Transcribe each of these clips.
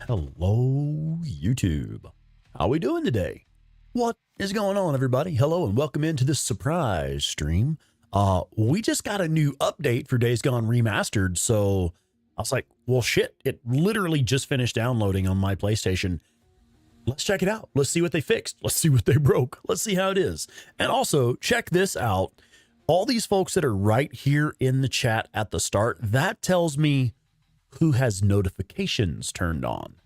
Hello, YouTube. How we doing today? What is going on, everybody? Hello and welcome into this surprise stream. We just got a new update for Days Gone Remastered, so I was like, well, shit, it literally just finished downloading on my PlayStation. Let's check it out. Let's see what they fixed. Let's see what they broke. Let's see how it is. And also, check this out. All these folks that are right here in the chat at the start, that tells me who has notifications turned on.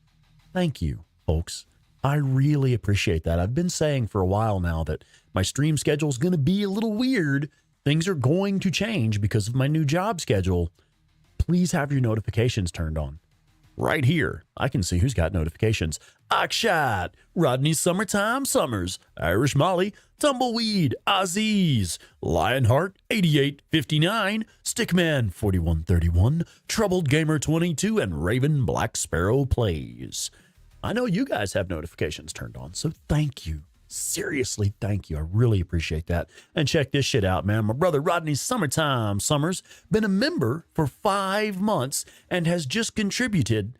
Thank you, folks. I really appreciate that. I've been saying for a while now that my stream schedule is going to be a little weird. Things are going to change because of my new job schedule. Please have your notifications turned on. Right here, I can see who's got notifications. Akshat, Rodney Summertime Summers, Irish Molly, Tumbleweed, Aziz, Lionheart 8859, Stickman 4131, Troubled Gamer 22, and Raven Black Sparrow Plays. I know you guys have notifications turned on, so thank you. Seriously, thank you. I really appreciate that. And check this shit out, man. My brother Rodney Summertime Summers been a member for 5 months and has just contributed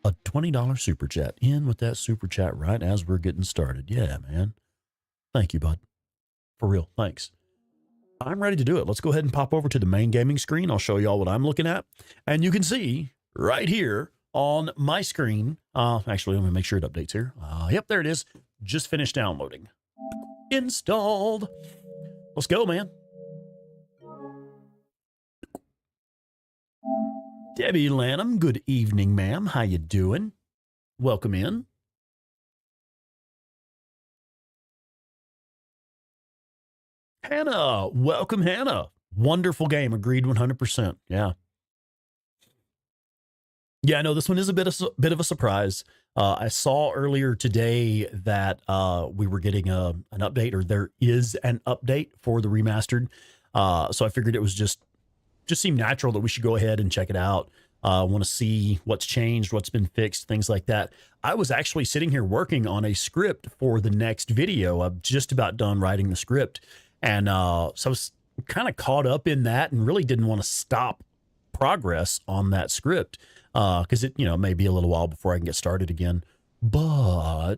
a $20 super chat. In with that super chat right as we're getting started. Yeah, man. Thank you, bud. For real, thanks. I'm ready to do it. Let's go ahead and pop over to the main gaming screen. I'll show you all what I'm looking at. And you can see right here on my screen. Actually, let me make sure it updates here. Yep, there it is. Just finished downloading. Installed. Let's go, man. Debbie Lanham, good evening, ma'am. How you doing? Welcome in. Hannah, welcome, Hannah. Wonderful game. Agreed 100%. Yeah. Yeah, I know this one is a bit of a surprise. I saw earlier today that we were getting an update, or there is an update for the remastered. So I figured it was just seemed natural that we should go ahead and check it out. Want to see what's changed, what's been fixed, things like that. I was actually sitting here working on a script for the next video. I'm just about done writing the script. And so I was kind of caught up in that and really didn't want to stop progress on that script. Because it, may be a little while before I can get started again. But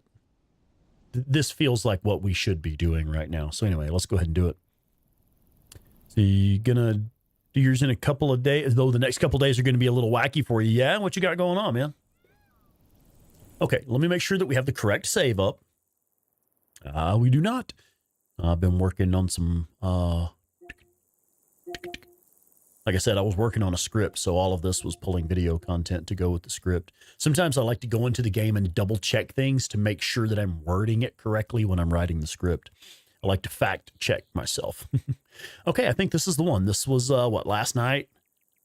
this feels like what we should be doing right now. So anyway, let's go ahead and do it. So you're going to do yours in a couple of days, though the next couple of days are going to be a little wacky for you. Yeah, what you got going on, man? Okay, let me make sure that we have the correct save up. We do not. I've been working on some... Like I said, I was working on a script, so all of this was pulling video content to go with the script. Sometimes I like to go into the game and double check things to make sure that I'm wording it correctly when I'm writing the script. I like to fact check myself. Okay, I think this is the one. This was, what, last night?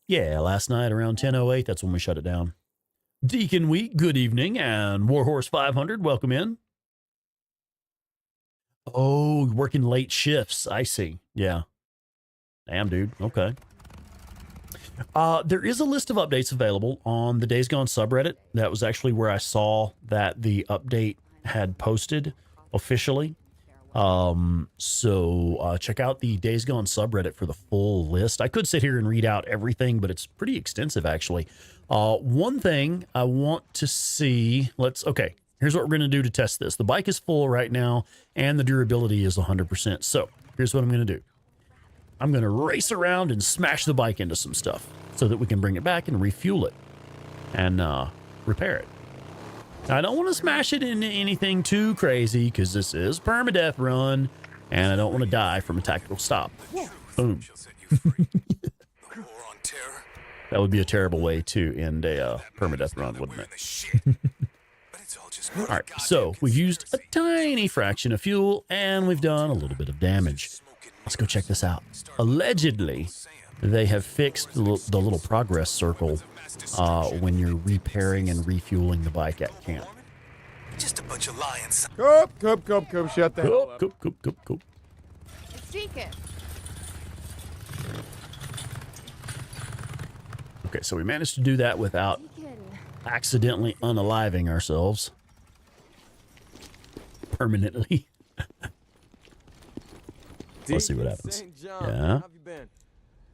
Yeah, last night around 10:08. That's when we shut it down. Deacon Week, good evening. And Warhorse 500, welcome in. Oh, working late shifts. I see. Yeah. Damn, dude. Okay. There is a list of updates available on the Days Gone subreddit. That was actually where I saw that the update had posted officially. So check out the Days Gone subreddit for the full list. I could sit here and read out everything, but it's pretty extensive, actually. One thing I want to see, okay, here's what we're going to do to test this. The bike is full right now, and the durability is 100%. So here's what I'm going to do. I'm going to race around and smash the bike into some stuff so that we can bring it back and refuel it and repair it. Now, I don't want to smash it into anything too crazy because this is Permadeath run and I don't want to die from a tactical stop. Boom. That would be a terrible way to end a Permadeath run, wouldn't it? All right, so we've used a tiny fraction of fuel and we've done a little bit of damage. Let's go check this out. Allegedly, they have fixed the little progress circle when you're repairing and refueling the bike at camp. Just a bunch of lions. Coop, shut that up. Coop. Okay, so we managed to do that without accidentally unaliving ourselves permanently. Let's see what happens. Yeah.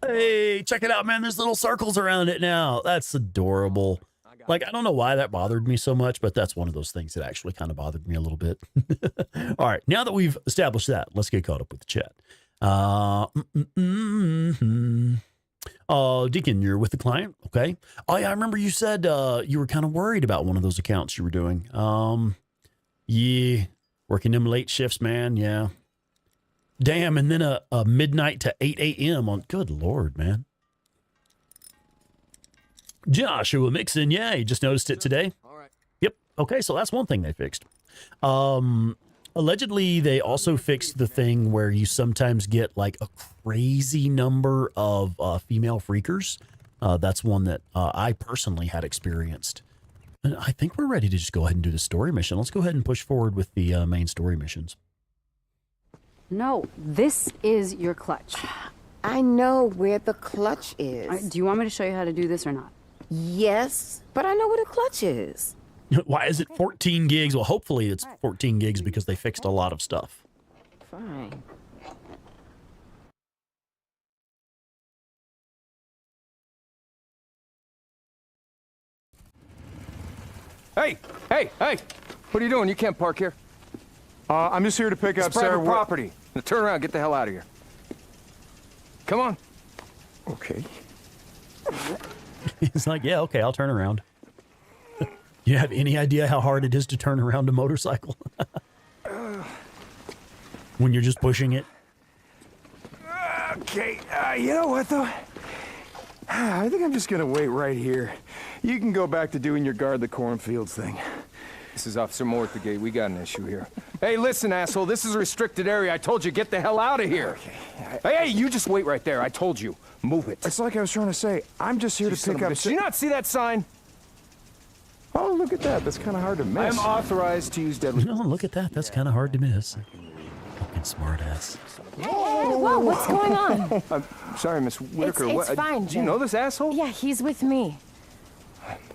Hey, check it out, man. There's little circles around it now. That's adorable. Like, I don't know why that bothered me so much, but that's one of those things that actually kind of bothered me a little bit. All right, now that we've established that, let's get caught up with the chat. Deacon, you're with the client, okay? Oh yeah, I remember you said you were kind of worried about one of those accounts you were doing. Yeah, working them late shifts, man. Yeah. Damn, and then a midnight to 8 a.m. on. Good Lord, man. Joshua Mixon, yeah, you just noticed it today. All right. Yep. Okay, so that's one thing they fixed. Allegedly, they also fixed the thing where you sometimes get like a crazy number of female freakers. That's one that I personally had experienced. And I think we're ready to just go ahead and do the story mission. Let's go ahead and push forward with the main story missions. No, this is your clutch. I know where the clutch is. Do you want me to show you how to do this or not? Yes, but I know where the clutch is. Why is it 14 gigs? Well, hopefully it's 14 gigs because they fixed a lot of stuff. Fine. Hey! What are you doing? You can't park here. I'm just here to pick up It's private Sarah. property. Now turn around, get the hell out of here. Come on. Okay. He's like, yeah, okay, I'll turn around. You have any idea how hard it is to turn around a motorcycle? When you're just pushing it? Okay. You know what, though? I think I'm just going to wait right here. You can go back to doing your guard the cornfields thing. This is Officer Moore at the gate. We got an issue here. Hey, listen, asshole. This is a restricted area. I told you, get the hell out of here. Okay. Hey, you just wait right there. I told you. Move it. It's like I was trying to say. I'm just here You to son pick of a up... bitch. Did you not see that sign? Oh, look at that. That's kind of hard to miss. I'm authorized to use deadly... Oh, look at that. That's kind of hard to miss. Fucking smart ass. Whoa, what's going on? I'm sorry, Miss Whitaker. It's fine, Do you Jim. know this asshole? Yeah, he's with me.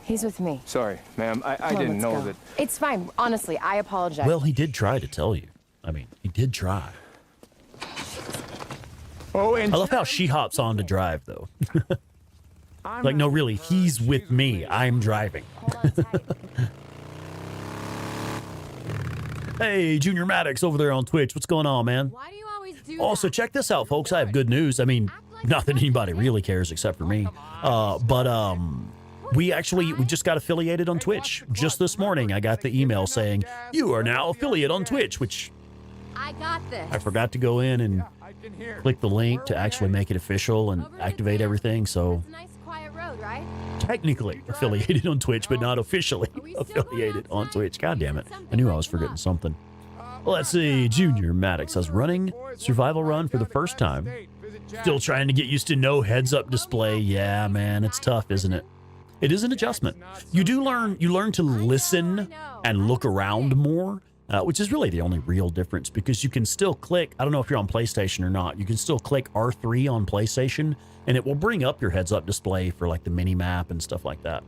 He's with me. Sorry, ma'am. I Come on, didn't let's know go. that... It's fine. Honestly, I apologize. Well, he did try to tell you. I mean, he did try. Oh, and I love how she hops on to drive, though. Like, no, really, he's with me. I'm driving. Hold on tight. Hey, Junior Maddox over there on Twitch. What's going on, man? Why do you always do Also, check this out, folks. I have good news. I mean, not that anybody really cares except for me. We just got affiliated on Twitch. Just this morning, I got the email saying, you are now affiliate on Twitch, which I got this. I forgot to go in and I can hear. click the link to actually make it official and activate everything. So It's a nice quiet road, right? technically affiliated on Twitch, but not officially affiliated on Twitch. God damn it. I knew I was forgetting something. Let's see. Junior Maddox says, running survival run for the first time. Still trying to get used to no heads-up display. Yeah, man, it's tough, isn't it? It is an adjustment. You learn to listen and look around more, which is really the only real difference because you can still click, I don't know if you're on PlayStation or not, you can still click R3 on PlayStation and it will bring up your heads-up display for like the mini-map and stuff like that.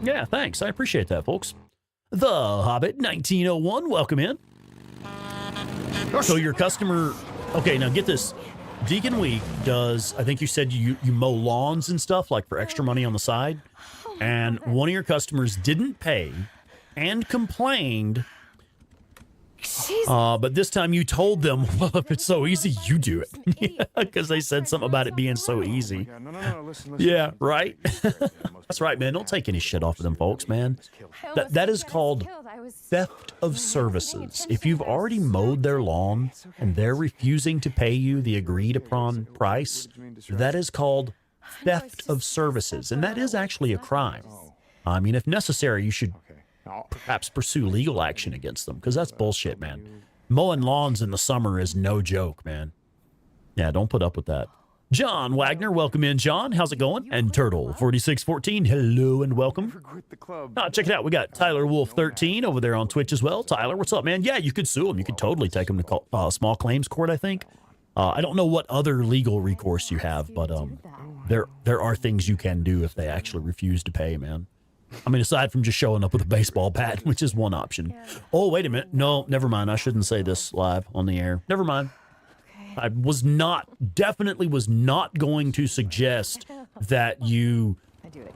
Yeah, thanks. I appreciate that, folks. The Hobbit 1901, welcome in. So your customer, okay, now get this. Deacon Week does, I think you said you mow lawns and stuff like for extra money on the side. And one of your customers didn't pay and complained. But this time you told them, well, if it's so easy, you do it. Because they said something about it being so easy. Yeah, no, listen. Yeah, right? That's right, man. Don't take any shit off of them folks, man. That is called theft of services. If you've already mowed their lawn and they're refusing to pay you the agreed upon price, that is called theft of services. And that is actually a crime. I mean, if necessary, you should perhaps pursue legal action against them because that's bullshit, man. Mowing lawns in the summer is no joke, man. Yeah, don't put up with that. John Wagner, welcome in, John. How's it going? And Turtle4614, hello and welcome. Check it out. We got Tyler Wolf 13 over there on Twitch as well. Tyler, what's up, man? Yeah, you could sue him. You could totally take him to small claims court, I think. I don't know what other legal recourse you have, but there are things you can do if they actually refuse to pay, man. I mean, aside from just showing up with a baseball bat, which is one option. Oh, wait a minute. No, never mind. I shouldn't say this live on the air. Never mind. I definitely was not going to suggest that you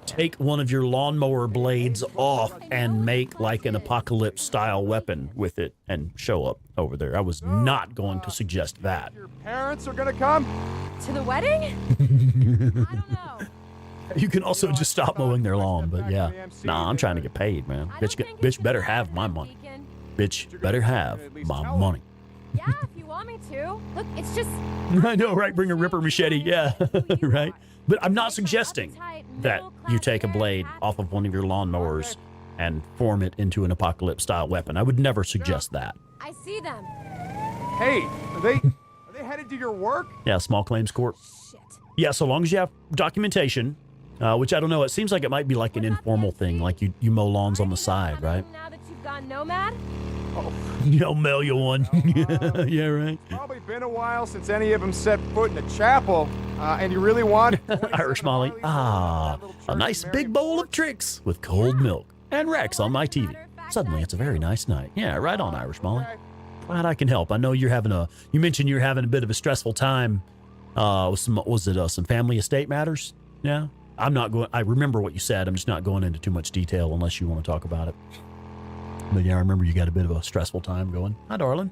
take one of your lawnmower blades off and make like an apocalypse style weapon with it and show up over there. I was not going to suggest that. Your parents are gonna come? To the wedding? I don't know. You can also just stop mowing their lawn, but yeah. Nah, I'm trying to get paid, man. Bitch better have my money. Bitch better have my money. Yeah, if you want me to. Look, it's just... I know, right? Bring a ripper machete, yeah, right? But I'm not suggesting that you take a blade off of one of your lawnmowers and form it into an apocalypse-style weapon. I would never suggest that. I see them. Hey, are they headed to your work? Yeah, small claims court. Shit. Yeah, so long as you have documentation, which I don't know, it seems like it might be like an informal thing, like you mow lawns on the side, right? Now that you've gone nomad? I'll mail you one. Yeah, right. Probably been a while since any of them set foot in a chapel. And you really want Irish Molly. Ah, a nice big bowl of tricks with cold milk and Rex on my TV. Suddenly, it's a very nice night. Yeah, right on, Irish Molly. Glad I can help. I know you're having you mentioned you're having a bit of a stressful time. With some family estate matters? Yeah. I remember what you said. I'm just not going into too much detail unless you want to talk about it. But yeah, I remember you got a bit of a stressful time going. Hi, darling.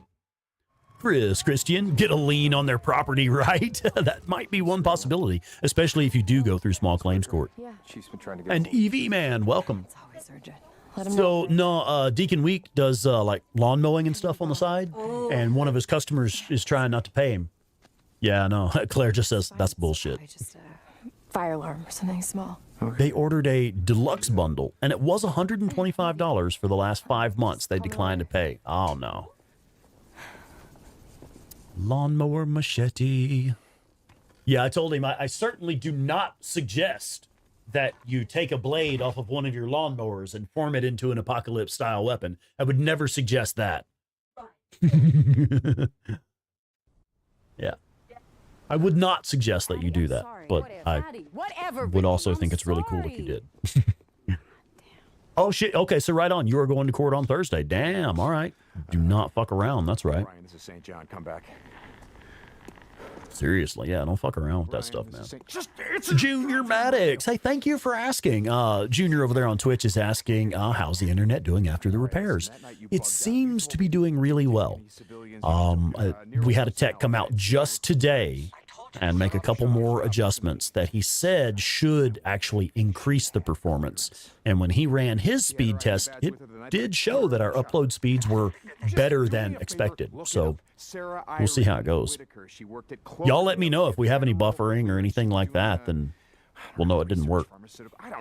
Christian, get a lien on their property, right? That might be one possibility, especially if you do go through small claims court. Yeah. She's been trying to get And EV Man, welcome. It's always urgent. Let him know. So, no, Deacon Week does like lawn mowing and stuff on the side, and one of his customers is trying not to pay him. Yeah, no, Claire just says that's bullshit. Probably just a fire alarm or something small. They ordered a deluxe bundle, and it was $125 for the last 5 months. They declined to pay. Oh, no. Lawnmower machete. Yeah, I told him I certainly do not suggest that you take a blade off of one of your lawnmowers and form it into an apocalypse-style weapon. I would never suggest that. Yeah. I would not suggest that you do that, but I would also think it's really cool if you did. Oh, shit. Okay, so right on. You are going to court on Thursday. Damn, all right. Do not fuck around. That's right. Brian, this is St. John. Come back. Seriously, yeah, don't fuck around with that stuff, man. Junior Maddox. Hey, thank you for asking. Junior over there on Twitch is asking, how's the internet doing after the repairs? It seems to be doing really well. We had a tech come out just today and make a couple more adjustments that he said should actually increase the performance. And when he ran his speed test, it did show that our upload speeds were better than expected. So we'll see how it goes. Y'all let me know if we have any buffering or anything like that, then we'll know it didn't work.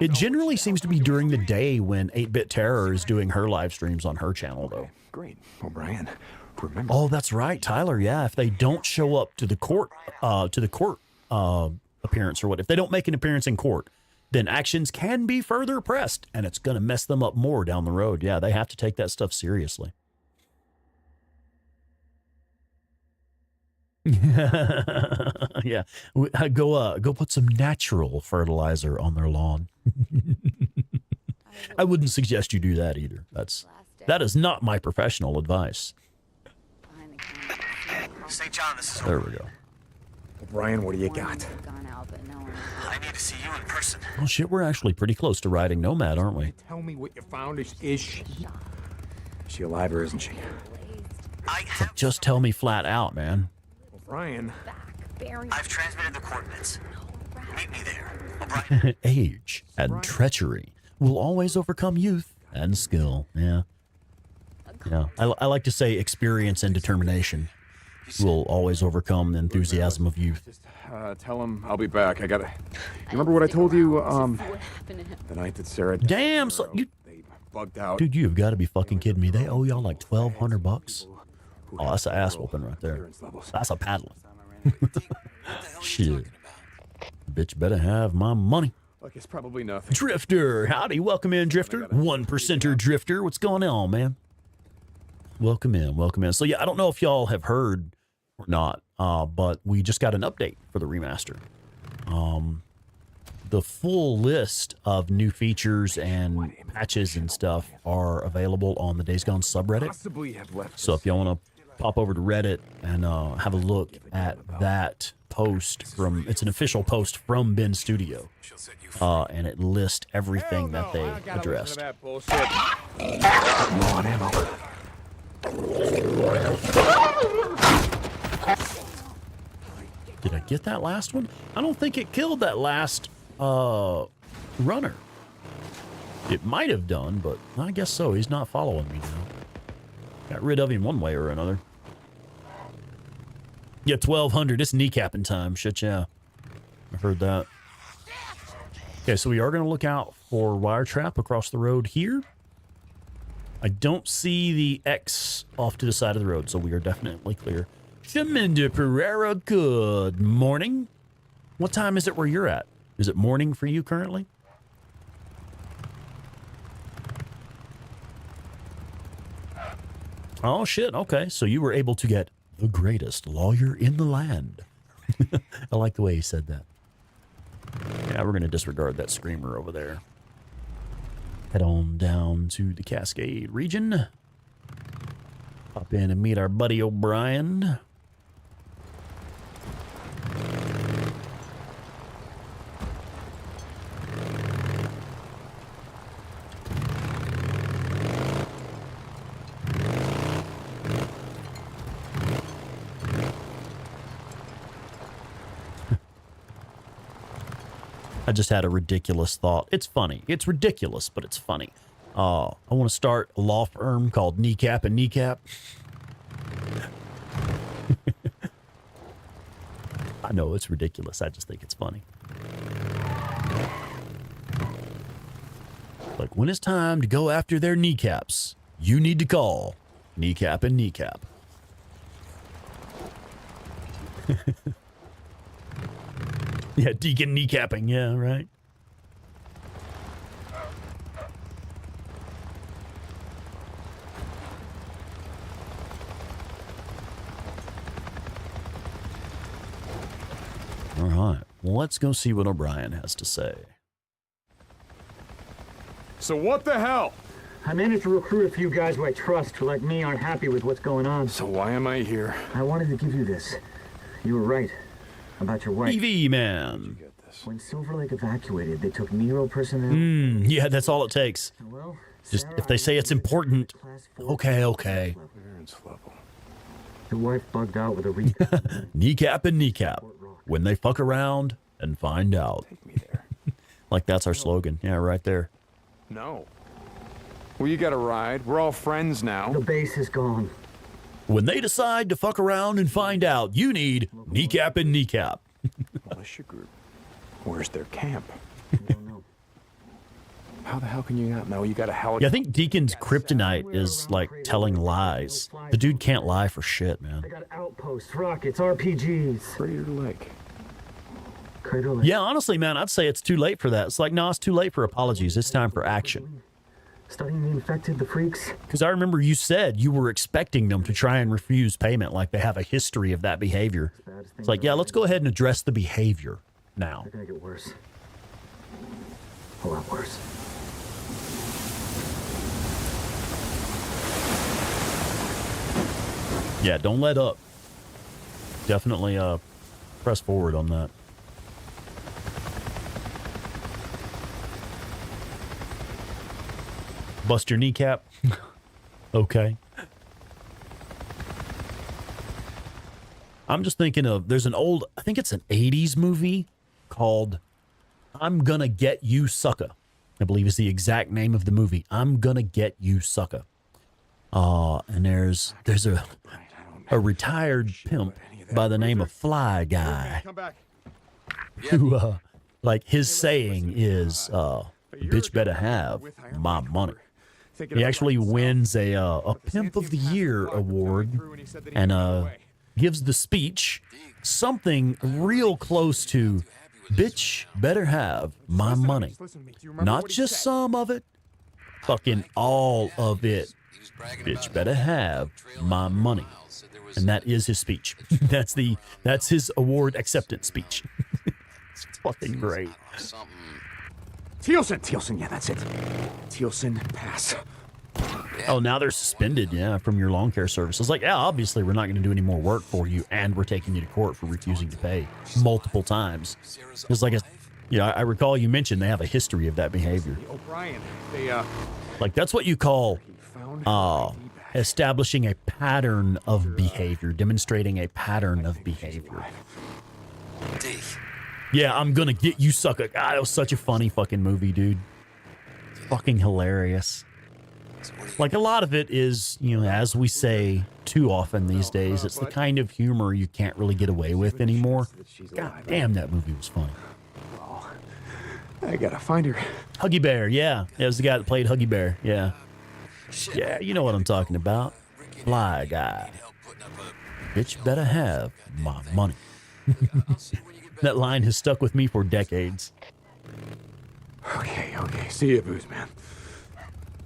It generally seems to be during the day when 8-Bit Terror is doing her live streams on her channel, though. Great. Well, Brian, remember. Oh, that's right, Tyler. Yeah, if they don't show up to the court appearance or what, if they don't make an appearance in court, then actions can be further pressed, and it's going to mess them up more down the road. Yeah, they have to take that stuff seriously. Yeah, go put some natural fertilizer on their lawn. I wouldn't suggest you do that either. That is not my professional advice. St. John, this is There we go. Well, Brian, what do you got? I need to see you in person. Well, shit, we're actually pretty close to riding Nomad, aren't we? Tell me what you found. Is she alive or isn't she? I have. Just tell me flat out, man. Well, Brian. I've transmitted the coordinates. Meet me there. O'Brien. Age and treachery will always overcome youth and skill. Yeah. Yeah. I like to say experience and determination will always overcome the enthusiasm of youth. Just tell him I'll be back. I gotta. You remember what I told you? The night that Sarah. Damn, so you. They bugged out. Dude, you've got to be fucking kidding me. They owe y'all like $1,200. Oh, that's an ass whooping right there. That's a paddling. Shit. Bitch better have my money. Look, it's probably nothing. Drifter, howdy, welcome in, Drifter. 1%er Drifter, what's going on, man? Welcome in. So yeah, I don't know if y'all have heard or not, but we just got an update for the remaster. The full list of new features and patches and stuff are available on the Days Gone subreddit. Possibly have left. So if y'all want to pop over to Reddit and have a look at that post from, it's an official post from Ben Studio. And it lists everything that they addressed. Did I get that last one? I don't think it killed that last runner. It might have done, but I guess so. He's not following me now. Got rid of him one way or another. Yeah, 1200. It's kneecapping time. Shit, yeah. I heard that. Okay, so we are going to look out for wire trap across the road here. I don't see the X off to the side of the road, so we are definitely clear. Shaminda Pereira, good morning. What time is it where you're at? Is it morning for you currently? Oh, shit. Okay, so you were able to get the greatest lawyer in the land. I like the way he said that. Yeah, we're going to disregard that screamer over there. Head on down to the Cascade region. Pop in and meet our buddy O'Brien. I just had a ridiculous thought. It's funny. It's ridiculous, but it's funny. I want to start a law firm called Kneecap and Kneecap. I know it's ridiculous. I just think it's funny. Like, when it's time to go after their kneecaps, you need to call Kneecap and Kneecap. Yeah, Deacon kneecapping. Yeah, right. All right. Well, let's go see what O'Brien has to say. So what the hell? I managed to recruit a few guys who I trust who, like me, aren't happy with what's going on. So why am I here? I wanted to give you this. You were right about your wife. EV man. When Silver Lake evacuated, they took Nero personnel. Yeah, that's all it takes. Well, Just if they say it's important. Okay. Clearance level. Your wife bugged out with a recap. Kneecap and Kneecap. When they fuck around and find out. Take me there. Like that's our slogan. Yeah, right there. No. Well, you got a ride. We're all friends now. The base is gone. When they decide to fuck around and find out, you need Kneecap and Kneecap. Militia group. Where's their camp? I don't know. How the hell can you not know? You got a helicopter. Yeah, I think Deacon's kryptonite is like telling lies. The dude can't lie for shit, man. I got outposts, rockets, RPGs. Crater Lake. Crater Lake. Yeah, honestly, man, I'd say it's too late for that. It's like, no, it's too late for apologies. It's time for action. Studying the infected, the freaks. Because I remember you said you were expecting them to try and refuse payment, like they have a history of that behavior. It's like, yeah, let's go ahead and address the behavior now. They're gonna get worse. A lot worse. Yeah, don't let up. Definitely press forward on that. Bust your kneecap. Okay. I'm just thinking of, there's an old, I think it's an 80s movie called I'm Gonna Get You Sucker. I believe is the exact name of the movie. I'm Gonna Get You Sucker. And there's a retired pimp by the name of Fly Guy who, like, his saying is, bitch better have my money. He actually wins a Pimp of the Year award and gives the speech something real close to, bitch better have my money. Not just some of it, fucking all of it. Bitch better have my money. And that is his speech. That's his award acceptance speech. It's fucking great. Thielsen, yeah, that's it. Thielsen, pass. Oh, now they're suspended, yeah, from your lawn care service. It's like, yeah, obviously we're not going to do any more work for you, and we're taking you to court for refusing to pay multiple times. It's like, I recall you mentioned they have a history of that behavior. O'Brien, Like, that's what you call establishing a pattern of behavior, demonstrating a pattern of behavior. Yeah, I'm gonna get you, sucker. God, that was such a funny fucking movie, dude. Fucking hilarious. Like, a lot of it is, as we say too often these days, it's the kind of humor you can't really get away with anymore. God damn, that movie was funny. I gotta find her. Huggy Bear, yeah. It was the guy that played Huggy Bear, yeah. Yeah, you know what I'm talking about. Fly Guy. Bitch better have my money. That line has stuck with me for decades. Okay. See ya, Booze Man.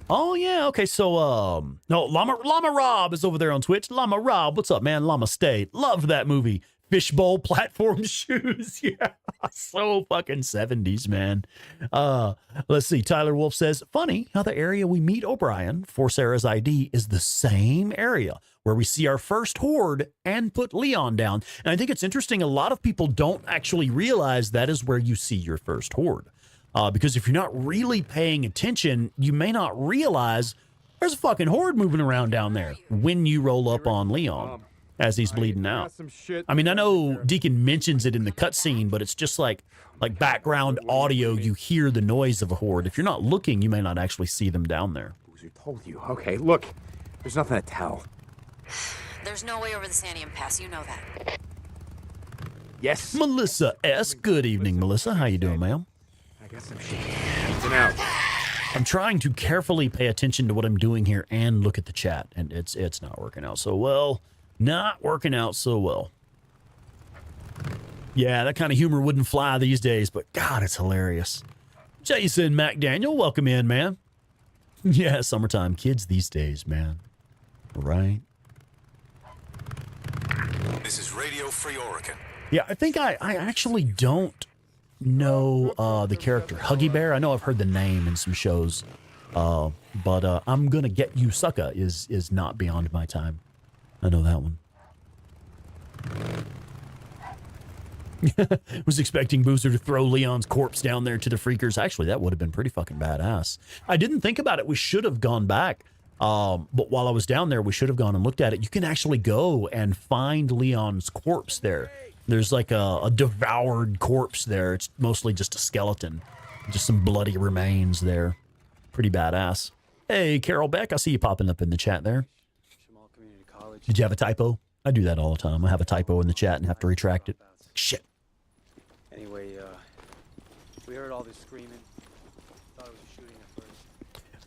Oh, yeah, okay, so, no, Llama Rob is over there on Twitch. Llama Rob, what's up, man? Llama Stay. Loved that movie. Fishbowl platform shoes. Yeah, so fucking 70s, man. Let's see. Tyler Wolf says, funny how the area we meet O'Brien for Sarah's ID is the same area where we see our first horde and put Leon down. And I think it's interesting. A lot of people don't actually realize that is where you see your first horde. Because if you're not really paying attention, you may not realize there's a fucking horde moving around down there when you roll up on Leon as he's bleeding out. I mean, I know Deacon mentions it in the cutscene, but it's just like background audio. You hear the noise of a horde. If you're not looking, you may not actually see them down there. Boozer told you. Okay, look. There's nothing to tell. There's no way over the Sandium Pass, you know that. Yes. Melissa S. Good evening, Melissa. How you doing, ma'am? I guess I'm shaking out. I'm trying to carefully pay attention to what I'm doing here and look at the chat, and it's not working out so well. Not working out so well. Yeah, that kind of humor wouldn't fly these days, but God, it's hilarious. Jason McDaniel, welcome in, man. Yeah, summertime kids these days, man. Right? This is Radio Free Oregon. Yeah, I think I actually don't know the character Huggy Bear. I know I've heard the name in some shows, but I'm gonna get you, sucker is not beyond my time. I know that one. Was expecting Boozer to throw Leon's corpse down there to the freakers. Actually, that would have been pretty fucking badass. I didn't think about it. We should have gone back. But while I was down there, we should have gone and looked at it. You can actually go and find Leon's corpse there. There's like a devoured corpse there. It's mostly just a skeleton. Just some bloody remains there. Pretty badass. Hey, Carol Beck, I see you popping up in the chat there. Did you have a typo? I do that all the time. I have a typo in the chat and have to retract it. Shit. Anyway, we heard all this screaming. Thought it was a shooting at first.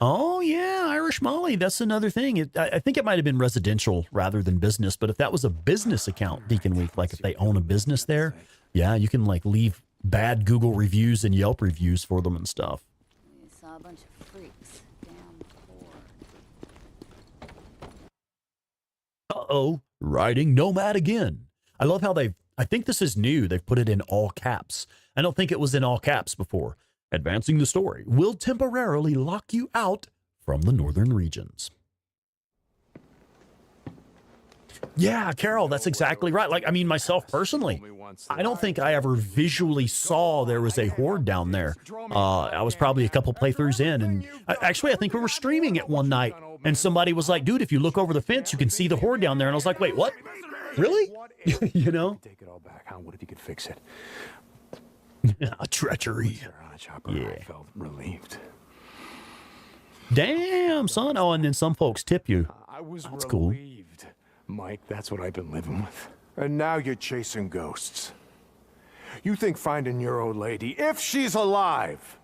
Oh, yeah, Irish Molly. That's another thing. I think it might have been residential rather than business, but if that was a business account, Deacon Week, like if they own a business there, yeah, you can like leave bad Google reviews and Yelp reviews for them and stuff. We saw a bunch of freaks. Damn poor. Uh-oh, riding Nomad again. I love how I think this is new. They've put it in all caps. I don't think it was in all caps before. Advancing the story will temporarily lock you out from the northern regions. Yeah, Carol, that's exactly right. Like, I mean, myself personally, I don't think I ever visually saw there was a horde down there. I was probably a couple playthroughs in, and actually, I think we were streaming it one night, and somebody was like, dude, if you look over the fence, you can see the horde down there. And I was like, wait, what? Really? You know? Take it all back, huh? What if you could fix it? A treachery. Yeah. I felt relieved. Damn, son. Oh, and then some folks tip you. I was That's relieved. Cool. Mike, that's what I've been living with. And now you're chasing ghosts. You think finding your old lady, if she's alive,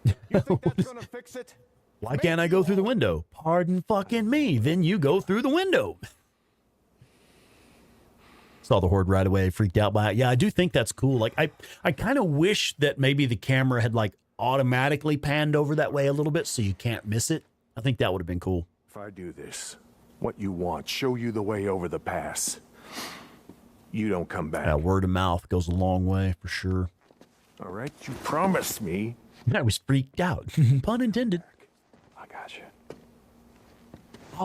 you think that's gonna fix it? Why can't I go through the window? Pardon fucking me. Then you go through the window. Saw the horde right away, freaked out by it. Yeah, I do think that's cool. Like, I kind of wish that maybe the camera had like automatically panned over that way a little bit so you can't miss it. I think that would have been cool. If I do this, what you want, show you the way over the pass, you don't come back. Yeah, word of mouth goes a long way for sure. All right, you promised me. I was freaked out. Pun intended. I got you.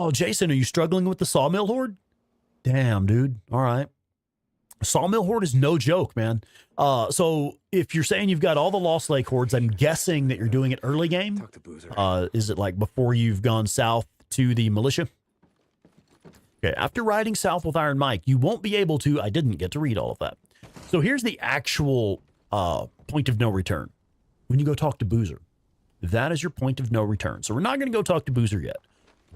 Oh, Jason, are you struggling with the Sawmill Horde? Damn, dude. All right. Sawmill Horde is no joke, man. So if you're saying you've got all the Lost Lake Hordes, I'm guessing that you're doing it early game. Talk to Boozer. Is it like before you've gone south to the militia? Okay, after riding south with Iron Mike, you won't be able to. I didn't get to read all of that. So here's the actual point of no return. When you go talk to Boozer, that is your point of no return. So we're not going to go talk to Boozer yet.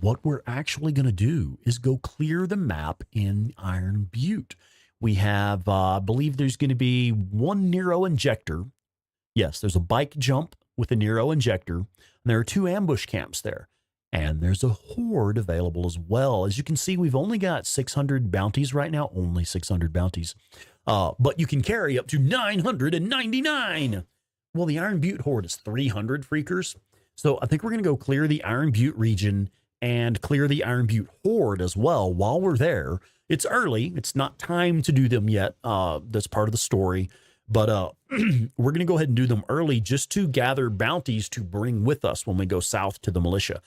What we're actually going to do is go clear the map in Iron Butte. We have, I believe there's going to be one Nero injector. Yes, there's a bike jump with a Nero injector. And there are 2 ambush camps there. And there's a horde available as well. As you can see, we've only got 600 bounties right now. Only 600 bounties. But you can carry up to 999. Well, the Iron Butte horde is 300 freakers. So I think we're going to go clear the Iron Butte region and clear the Iron Butte horde as well while we're there. It's early. It's not time to do them yet. That's part of the story. But we're going to go ahead and do them early just to gather bounties to bring with us when we go south to the militia.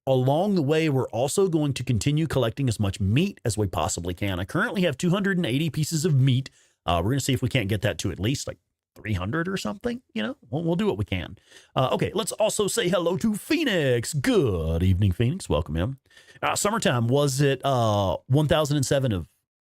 Along the way, we're also going to continue collecting as much meat as we possibly can. I currently have 280 pieces of meat. We're going to see if we can't get that to at least like 300 or something. You know, we'll do what we can. Okay, let's also say hello to Phoenix. Good evening, Phoenix. Welcome in. Summertime, was it 1007 of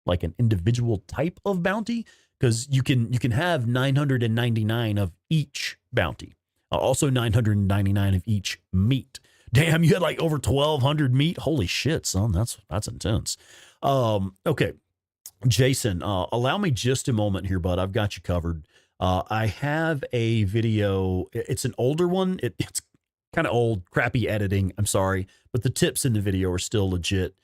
like an individual type of bounty? Because you can have 999 of each bounty. Also 999 of each meat. Damn, you had like over 1,200 meat. Holy shit, son. That's intense. Okay, Jason, allow me just a moment here, bud. I've got you covered. I have a video. It's an older one. It's kind of old, crappy editing. I'm sorry, but the tips in the video are still legit.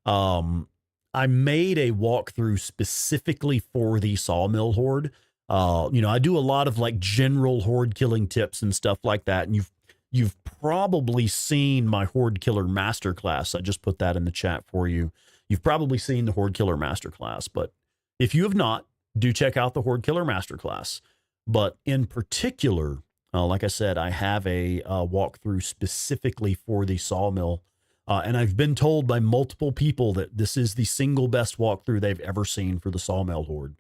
I made a walkthrough specifically for the Sawmill Horde. I do a lot of like general horde killing tips and stuff like that. And you've probably seen my Horde Killer Masterclass. I just put that in the chat for you. You've probably seen the Horde Killer Masterclass, but if you have not, do check out the Horde Killer Masterclass. But in particular, like I said, I have a walkthrough specifically for the Sawmill. And I've been told by multiple people that this is the single best walkthrough they've ever seen for the Sawmill Horde.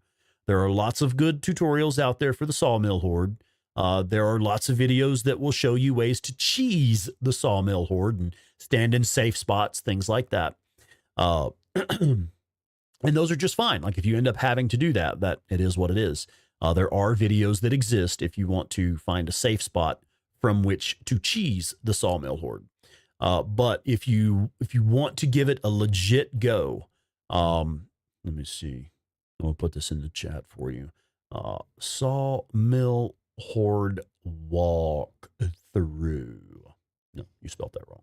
There are lots of good tutorials out there for the Sawmill Horde. There are lots of videos that will show you ways to cheese the Sawmill Horde and stand in safe spots, things like that. And those are just fine. Like if you end up having to do that it is what it is. There are videos that exist if you want to find a safe spot from which to cheese the Sawmill Horde. But if you want to give it a legit go, let me see. I'll put this in the chat for you. Sawmill Horde walk through. No, you spelled that wrong.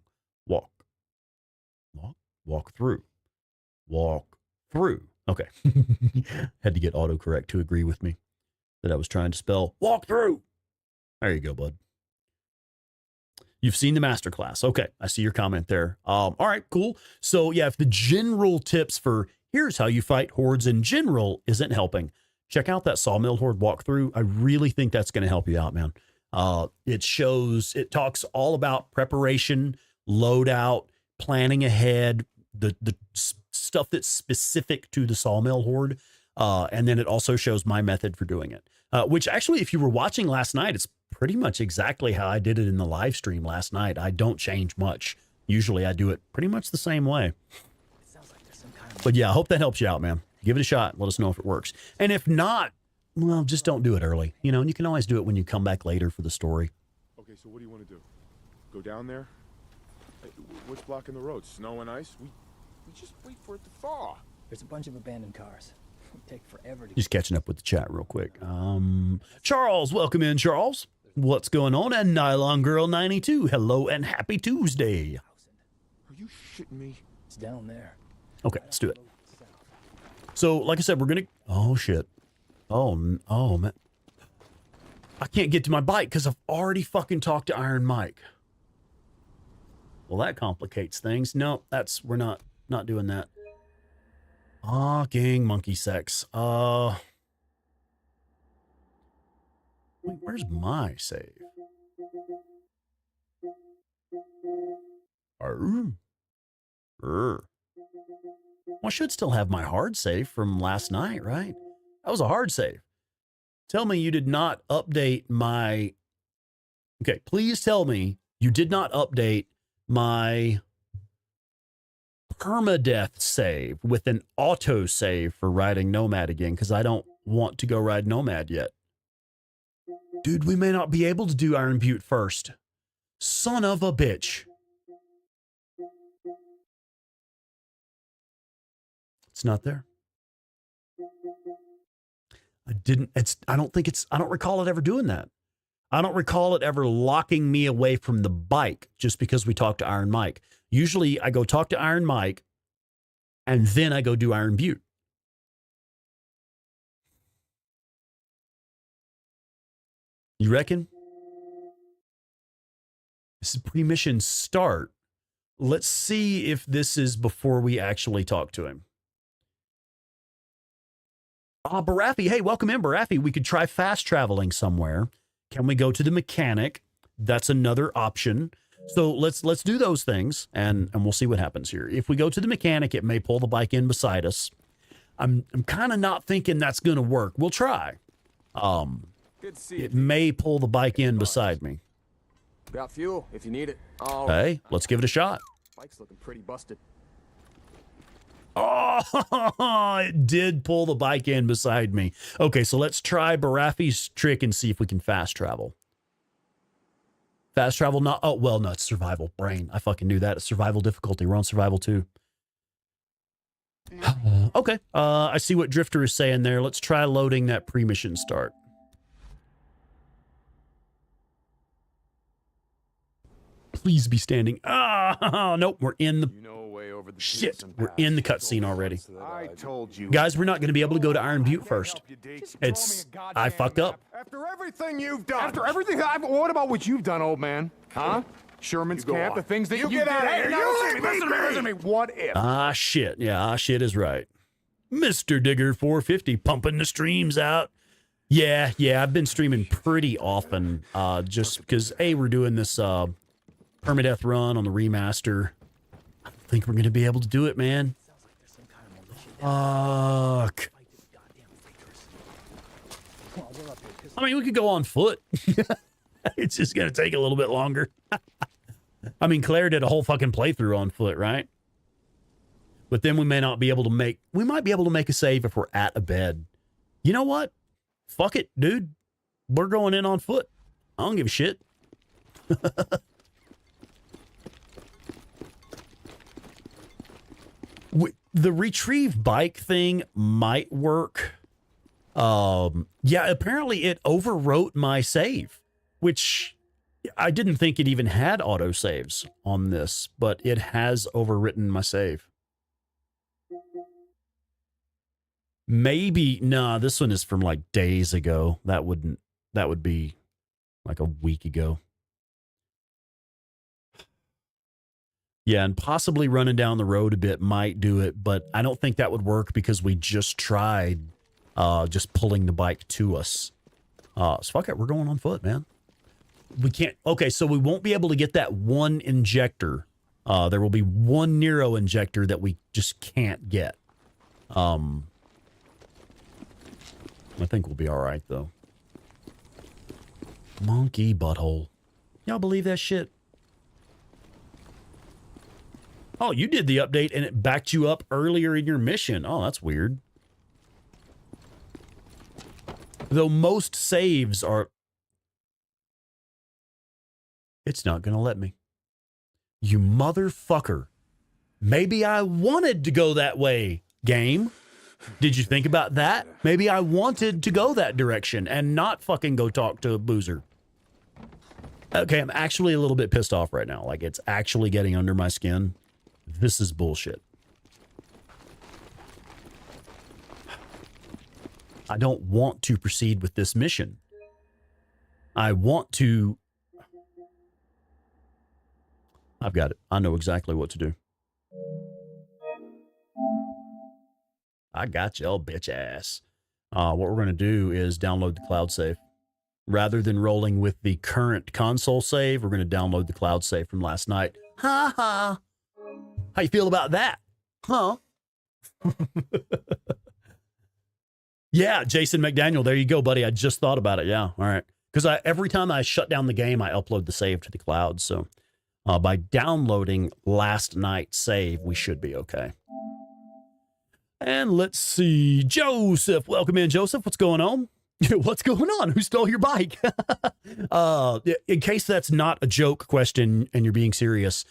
Walk through. Okay. Had to get autocorrect to agree with me that I was trying to spell walk through. There you go, bud. You've seen the masterclass. Okay, I see your comment there. All right, cool. So yeah, if the general tips for here's how you fight hordes in general isn't helping, check out that Sawmill Horde walkthrough. I really think that's going to help you out, man. It talks all about preparation, loadout, planning ahead, the stuff that's specific to the Sawmill Horde. And then it also shows my method for doing it, which actually, if you were watching last night, it's pretty much exactly how I did it in the live stream last night. I don't change much. Usually I do it pretty much the same way. But yeah, I hope that helps you out, man. Give it a shot. Let us know if it works. And if not, well, just don't do it early. And you can always do it when you come back later for the story. Okay, so what do you want to do? Go down there? Hey, what's blocking the road? Snow and ice? We just wait for it to thaw. There's a bunch of abandoned cars. It'll take forever to Just catching up with the chat real quick. Charles, welcome in, Charles. What's going on? And Nylon Girl 92, hello and happy Tuesday. Are you shitting me? It's down there. Okay, let's do it. So, like I said, we're gonna. Oh shit. Oh man. I can't get to my bike because I've already fucking talked to Iron Mike. Well, that complicates things. No, we're not doing that. Fucking monkey sex. Wait, where's my save? Arr. Well, I should still have my hard save from last night, right? That was a hard save. Tell me you did not update my... Okay, please tell me you did not update my permadeath save with an auto save for riding Nomad again, because I don't want to go ride Nomad yet. Dude, we may not be able to do Iron Butte first. Son of a bitch. It's not there. I don't recall it ever doing that. I don't recall it ever locking me away from the bike just because we talked to Iron Mike. Usually I go talk to Iron Mike and then I go do Iron Butte. You reckon? This is pre-mission start. Let's see if this is before we actually talk to him. Barafi, hey, welcome in, Barafi. We could try fast traveling somewhere. Can we go to the mechanic? That's another option. So let's do those things, and we'll see what happens here. If we go to the mechanic, it may pull the bike in beside us. I'm kind of not thinking that's going to work. We'll try. It may pull the bike in beside me. Got fuel if you need it. Oh, hey, let's give it a shot. Bike's looking pretty busted. Oh, it did pull the bike in beside me. Okay, so let's try Barafi's trick and see if we can fast travel. Fast travel, not... Oh, well, no, it's survival. Brain. I fucking knew that. It's survival difficulty. We're on survival 2. No. Okay. I see what Drifter is saying there. Let's try loading that pre-mission start. Please be standing. Ah, nope. We're in the... Shit, we're in the cutscene already. I told you. Guys, we're not going to be able to go to Iron Butte first. I fucked up. After everything you've done. After everything, what about what you've done, old man? Huh? Sherman's camp, the things that you get out of here. Listen to me. What if? Ah, shit. Yeah, shit is right. Mr. Digger 450 pumping the streams out. Yeah, I've been streaming pretty often. Just because, we're doing this permadeath run on the remaster. I think we're going to be able to do it, man. Fuck. I mean, we could go on foot. It's just going to take a little bit longer. I mean, Claire did a whole fucking playthrough on foot, right? But then we may not be able to make... We might be able to make a save if we're at a bed. You know what? Fuck it, dude. We're going in on foot. I don't give a shit. The retrieve bike thing might work. Yeah, apparently it overwrote my save, which I didn't think it even had autosaves on this, but it has overwritten my save. Maybe, nah, this one is from like days ago. That would be like a week ago. Yeah, and possibly running down the road a bit might do it, but I don't think that would work because we just tried just pulling the bike to us. So fuck it, we're going on foot, man. We can't... Okay, so we won't be able to get that one injector. There will be one Nero injector that we just can't get. I think we'll be all right, though. Monkey butthole. Y'all believe that shit? Oh, you did the update and it backed you up earlier in your mission. Oh, that's weird. Though most saves are... It's not going to let me. You motherfucker. Maybe I wanted to go that way, game. Did you think about that? Maybe I wanted to go that direction and not fucking go talk to a boozer. Okay, I'm actually a little bit pissed off right now. Like, it's actually getting under my skin. This is bullshit. I don't want to proceed with this mission. I want to... I've got it. I know exactly what to do. I got you, old bitch ass. What we're going to do is download the cloud save. Rather than rolling with the current console save, we're going to download the cloud save from last night. Ha ha! How you feel about that? Huh? Yeah, Jason McDaniel. There you go, buddy. I just thought about it. Yeah. All right. Because every time I shut down the game, I upload the save to the cloud. So by downloading last night's save, we should be okay. And let's see. Joseph. Welcome in, Joseph. What's going on? What's going on? Who stole your bike? In case that's not a joke question and you're being serious,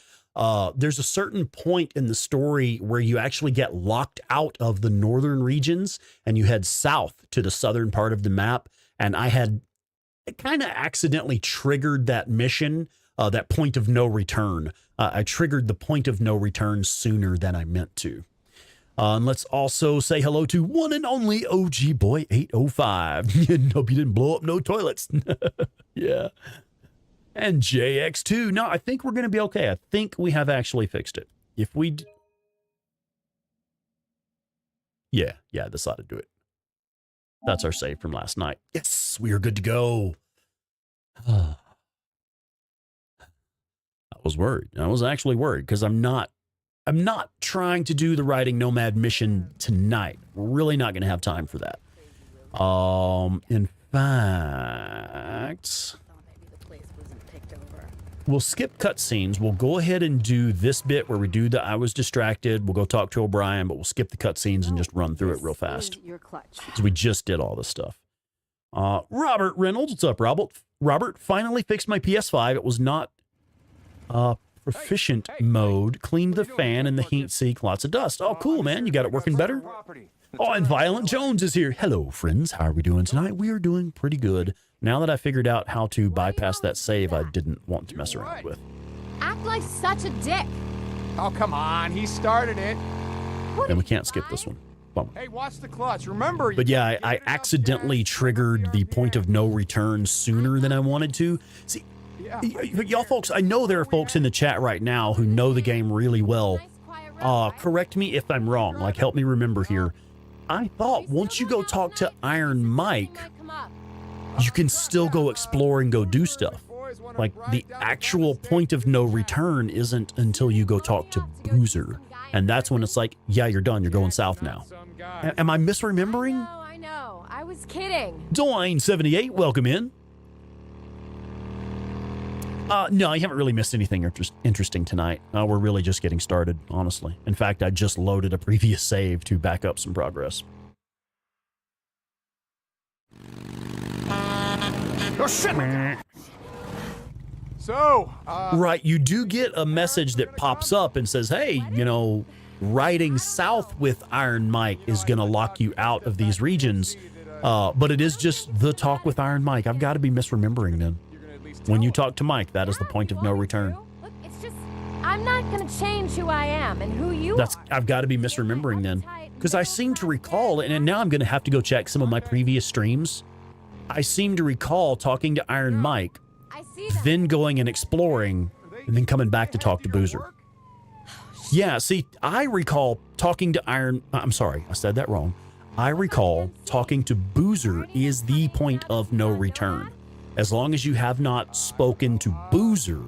there's a certain point in the story where you actually get locked out of the northern regions and you head south to the southern part of the map. And I had kind of accidentally triggered that mission, that point of no return. I triggered the point of no return sooner than I meant to. And let's also say hello to one and only OG Boy 805. Hope you didn't blow up no toilets. Yeah. And JX2. No, I think we're going to be okay. I think we have actually fixed it. If we... Yeah, I decided to do it. That's our save from last night. Yes, we are good to go. I was worried. I was actually worried because I'm not trying to do the Riding Nomad mission tonight. We're really not going to have time for that. In fact, we'll skip cutscenes. We'll go ahead and do this bit where we do the I was distracted. We'll go talk to O'Brien, but we'll skip the cutscenes and just run through it real fast. Because we just did all this stuff. Robert Reynolds, what's up, Robert? Robert, finally fixed my PS5. It was not proficient mode. Cleaned the fan and the heat sink. Lots of dust. Oh, cool, man. You got it working better? Oh, and Violent Jones is here. Hello, friends. How are we doing tonight? We are doing pretty good. Now that I figured out how to bypass that save I didn't want to mess around with. Act like such a dick. Oh, come on. He started it. And we can't skip this one. Bummer. Hey, watch the clutch. Remember. But yeah, I accidentally triggered the point of no return sooner than I wanted to. See, y'all folks, I know there are folks in the chat right now who know the game really well. Correct me if I'm wrong. Like, help me remember here. I thought once you go talk to Iron Mike, you can still go explore and go do stuff. Like, the actual point of no return isn't until you go talk to Boozer. And that's when it's like, yeah, you're done. You're going south now. Am I misremembering? I know. I was kidding. Dwayne78, welcome in. No, you haven't really missed anything interesting tonight. We're really just getting started, honestly. In fact, I just loaded a previous save to back up some progress. Oh, shit! So, right, you do get a message that pops up and says, hey, you know, riding south with Iron Mike is going to lock you out of these regions. But it is just the talk with Iron Mike. I've got to be misremembering then. When you talk to Mike, that is the point of no return. Look, it's just, I'm not going to change who I am and who you are. I've got to be misremembering then. Because I seem to recall, and now I'm going to have to go check some of my previous streams. I seem to recall talking to Iron Mike, then going and exploring, and then coming back to talk to Boozer. Yeah, see, I recall talking to I'm sorry, I said that wrong. I recall talking to Boozer is the point of no return. As long as you have not spoken to Boozer,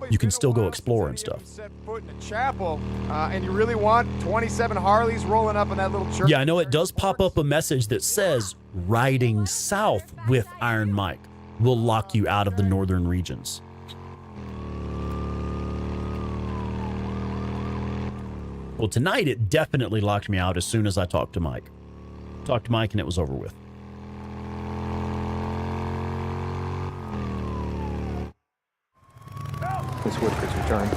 you can still go explore and stuff. Set foot in a chapel, and you really want 27 Harleys rolling up in that little church? Yeah, I know it does pop up a message that says riding south with Iron Mike will lock you out of the northern regions. Well, tonight it definitely locked me out as soon as I talked to Mike. Talked to Mike and it was over with. It's Whitaker's return.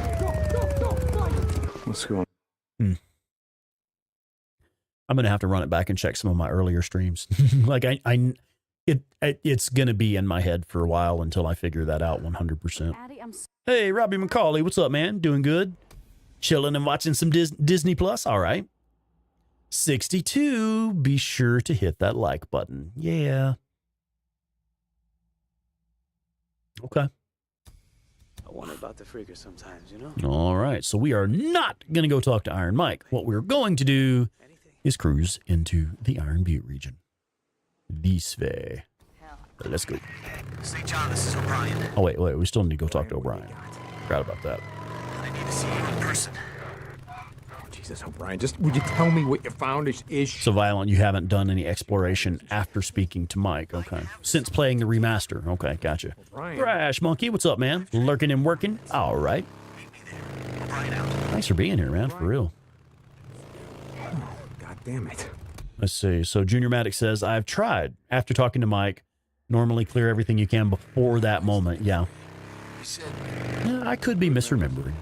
What's going on? I'm going to have to run it back and check some of my earlier streams. Like it's going to be in my head for a while until I figure that out 100%. Hey, Robbie McCauley, what's up, man? Doing good? Chilling and watching some Disney Plus? All right. 62, be sure to hit that like button. Yeah. Okay. I wonder about the freaker sometimes, you know? All right, so we are not going to go talk to Iron Mike. What we're going to do is cruise into the Iron Butte region. This way. Let's go. St. John, this is O'Brien. Oh, wait, we still need to go talk to O'Brien. Forgot about that. I need to see you in person. Jesus, O'Brien, just would you tell me what you found is So, Violent, you haven't done any exploration after speaking to Mike. Okay. Since playing the remaster. Okay, gotcha. Crash Monkey, what's up, man? Lurking and working? All right. Thanks for being here, man, for real. God damn it. Let's see. So, Junior Maddox says, I've tried, after talking to Mike, normally clear everything you can before that moment. Yeah. Yeah, I could be misremembering.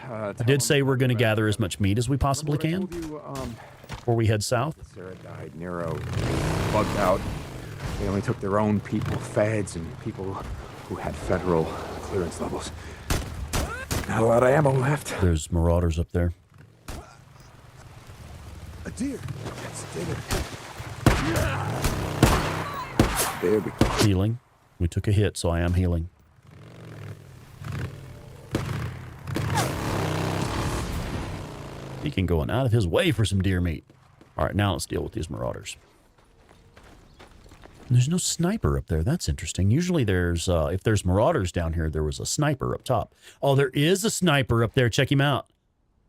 I did say we're going to gather as much meat as we possibly can before we head south. Sarah died. Nero bugged out. They only took their own people, feds, and people who had federal clearance levels. Not a lot of ammo left. There's marauders up there. A deer. There we go. Healing. We took a hit, so I am healing. He can go out of his way for some deer meat. All right, now let's deal with these marauders. There's no sniper up there. That's interesting. Usually there's, if there's marauders down here, there was a sniper up top. Oh, there is a sniper up there. Check him out.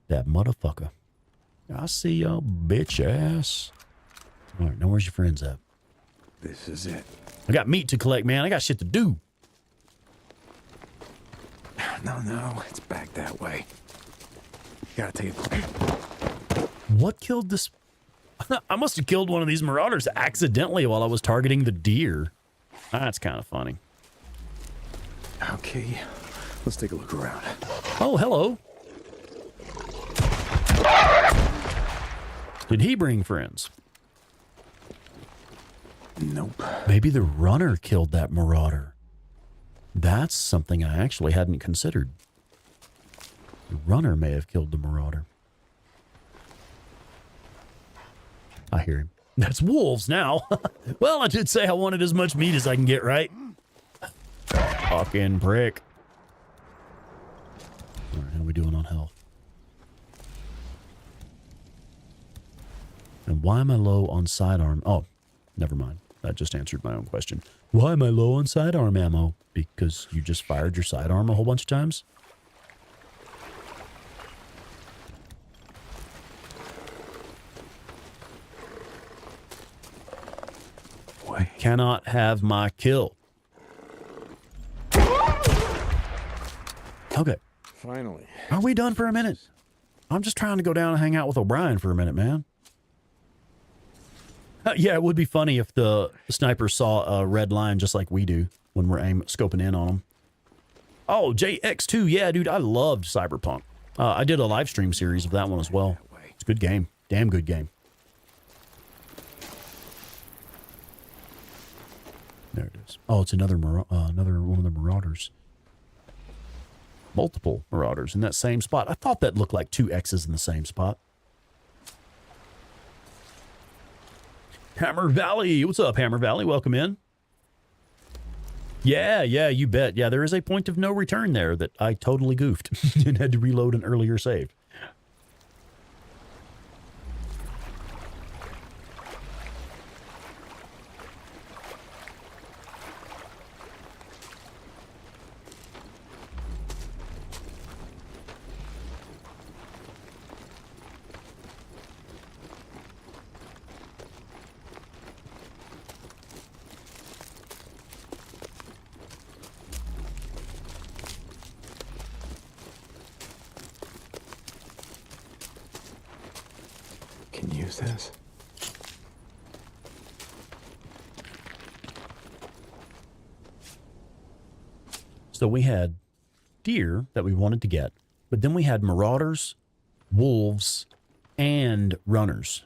That motherfucker. I see y'all, bitch ass. All right, now where's your friends at? This is it. I got meat to collect, man. I got shit to do. No, it's back that way. Gotta take it. What killed this? I must have killed one of these marauders accidentally while I was targeting the deer. That's kind of funny. Okay, let's take a look around. Oh, hello. Did he bring friends? Nope. Maybe the runner killed that marauder. That's something I actually hadn't considered. The runner may have killed the marauder. I hear him. That's wolves now. Well, I did say I wanted as much meat as I can get, right? Fucking prick. All right, how are we doing on health? And why am I low on sidearm? Oh, never mind. That just answered my own question. Why am I low on sidearm ammo? Because you just fired your sidearm a whole bunch of times? I cannot have my kill. Okay. Finally. Are we done for a minute? I'm just trying to go down and hang out with O'Brien for a minute, man. Yeah, it would be funny if the sniper saw a red line just like we do when we're scoping in on them. Oh, JX2. Yeah, dude, I loved Cyberpunk. I did a live stream series of that one as well. It's a good game. Damn good game. There it is. Oh, it's another another one of the marauders. Multiple marauders in that same spot. I thought that looked like two X's in the same spot. Hammer Valley. What's up, Hammer Valley? Welcome in. Yeah, you bet. Yeah, there is a point of no return there that I totally goofed and had to reload an earlier save. This. So we had deer that we wanted to get, but then we had marauders, wolves, and runners.